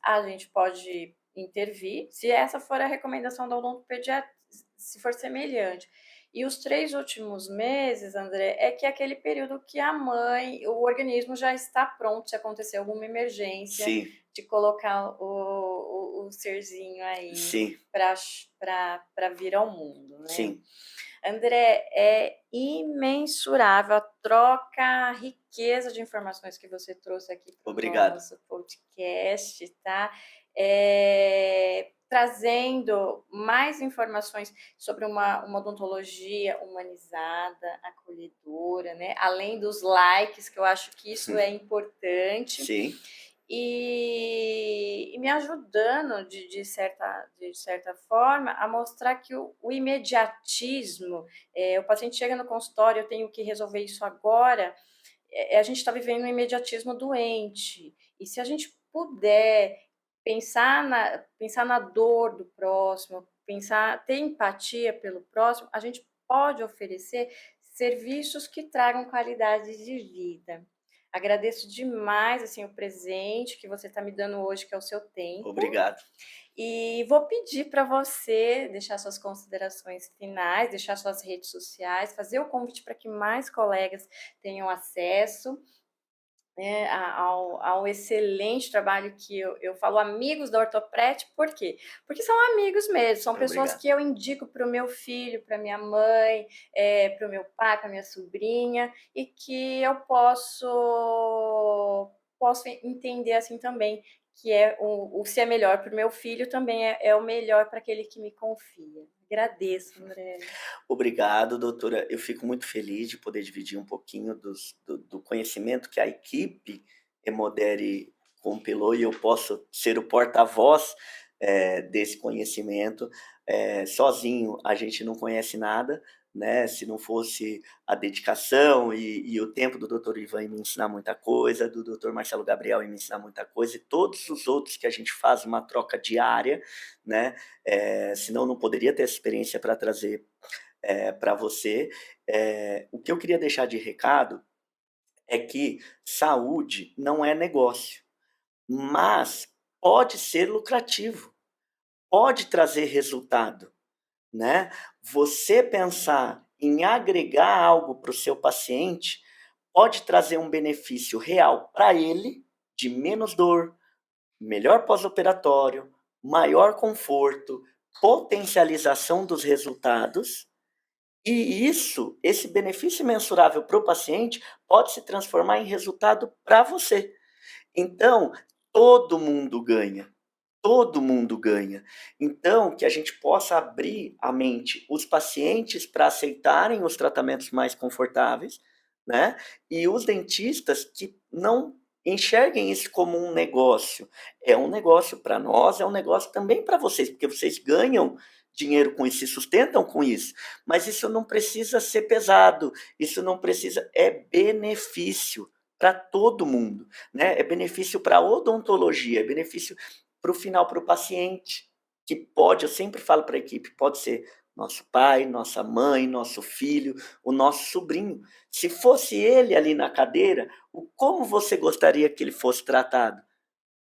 a gente pode intervir, se essa for a recomendação da odontopediatra, se for semelhante. E os 3 últimos meses, André, é que é aquele período que o organismo já está pronto, se acontecer alguma emergência, Sim. de colocar o serzinho aí para vir ao mundo, né? Sim. André, é imensurável a troca, a riqueza de informações que você trouxe aqui para o nosso podcast, tá? Trazendo mais informações sobre uma odontologia humanizada, acolhedora, né? Além dos likes, que eu acho que isso é importante. Sim. E me ajudando, de certa forma, a mostrar que o imediatismo, o paciente chega no consultório, eu tenho que resolver isso agora, a gente está vivendo um imediatismo doente. E se a gente puder pensar na dor do próximo, ter empatia pelo próximo, a gente pode oferecer serviços que tragam qualidade de vida. Agradeço demais assim, o presente que você está me dando hoje, que é o seu tempo. Obrigado. E vou pedir para você deixar suas considerações finais, deixar suas redes sociais, fazer o convite para que mais colegas tenham acesso, né, ao excelente trabalho que eu falo, amigos da Orthoprete, por quê? Porque são amigos mesmo, são pessoas que eu indico para o meu filho, para minha mãe, para o meu pai, para minha sobrinha, e que eu posso entender assim também, que se é melhor para o meu filho, também é o melhor para aquele que me confia. Agradeço, André. Obrigado, doutora. Eu fico muito feliz de poder dividir um pouquinho do conhecimento que a equipe Hemodere compilou e eu posso ser o porta-voz desse conhecimento. Sozinho a gente não conhece nada, né? Se não fosse a dedicação e o tempo do doutor Ivan em me ensinar muita coisa, do doutor Marcelo Gabriel em me ensinar muita coisa, e todos os outros que a gente faz uma troca diária, né? Senão não poderia ter essa experiência para trazer para você. O que eu queria deixar de recado é que saúde não é negócio, mas pode ser lucrativo, pode trazer resultado, né? Você pensar em agregar algo para o seu paciente pode trazer um benefício real para ele, de menos dor, melhor pós-operatório, maior conforto, potencialização dos resultados. E esse benefício mensurável para o paciente pode se transformar em resultado para você. Então, todo mundo ganha. Todo mundo ganha. Então, que a gente possa abrir a mente, os pacientes para aceitarem os tratamentos mais confortáveis, né? E os dentistas que não enxerguem isso como um negócio. É um negócio para nós, é um negócio também para vocês, porque vocês ganham dinheiro com isso, se sustentam com isso. Mas isso não precisa ser pesado, isso não precisa, é benefício para todo mundo, né? É benefício para a odontologia, é benefício para o final, para o paciente, que pode, eu sempre falo para a equipe, pode ser nosso pai, nossa mãe, nosso filho, o nosso sobrinho. Se fosse ele ali na cadeira, como você gostaria que ele fosse tratado?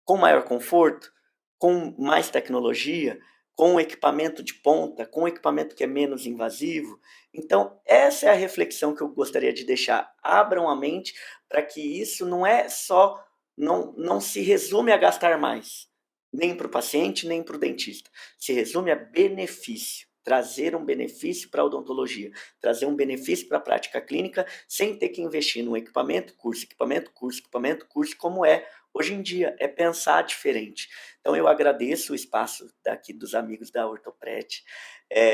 Com maior conforto? Com mais tecnologia? Com equipamento de ponta? Com equipamento que é menos invasivo? Então, essa é a reflexão que eu gostaria de deixar. Abram a mente para que isso não é só, não se resume a gastar mais, nem para o paciente, nem para o dentista. Se resume a benefício, trazer um benefício para a odontologia, trazer um benefício para a prática clínica, sem ter que investir num equipamento, curso, equipamento, curso, equipamento, curso, como é hoje em dia, é pensar diferente. Então eu agradeço o espaço daqui dos amigos da Ortopret,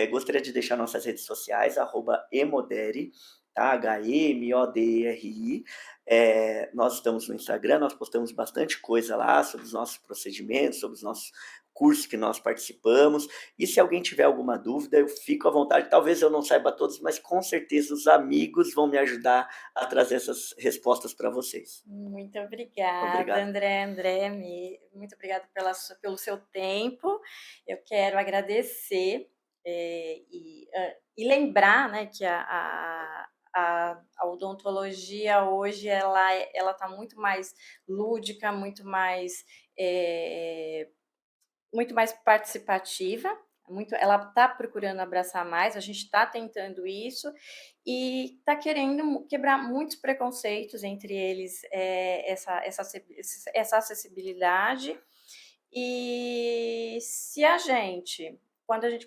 gostaria de deixar nossas redes sociais, @emoderi, tá? HMODRI. Nós estamos no Instagram, nós postamos bastante coisa lá sobre os nossos procedimentos, sobre os nossos cursos que nós participamos. E se alguém tiver alguma dúvida, eu fico à vontade. Talvez eu não saiba todos, mas com certeza os amigos vão me ajudar a trazer essas respostas para vocês. Muito obrigada, Obrigado. André, muito obrigada pelo seu tempo. Eu quero agradecer, e lembrar, né, que a odontologia hoje ela está muito mais lúdica, eh, muito mais participativa, ela está procurando abraçar mais, a gente está tentando isso e está querendo quebrar muitos preconceitos, entre eles essa acessibilidade. E se a gente,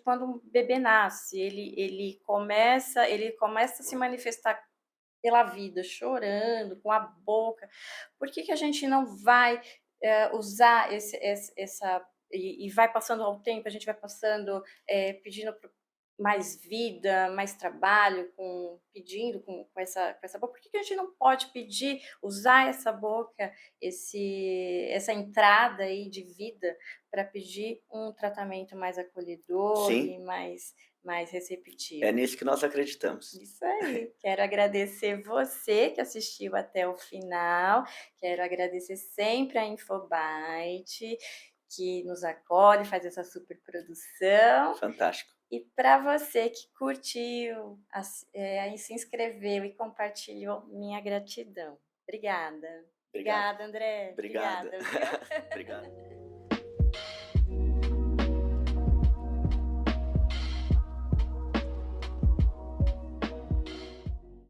quando um bebê nasce, ele começa a se manifestar pela vida, chorando, com a boca, por que a gente não vai usar essa. E vai passando ao tempo, a gente vai passando, pedindo mais vida, mais trabalho, pedindo com essa boca. Por que a gente não pode pedir, usar essa boca, essa entrada aí de vida, para pedir um tratamento mais acolhedor e Sim, mais é receptivo? nisso que nós acreditamos. Isso aí. Quero agradecer você que assistiu até o final. Quero agradecer sempre a Infobite, que nos acolhe, faz essa super produção. Fantástico. E para você que curtiu, aí se inscreveu e compartilhou, minha gratidão. Obrigada. Obrigado. Obrigada, André. Obrigada. Obrigada, viu? Obrigado.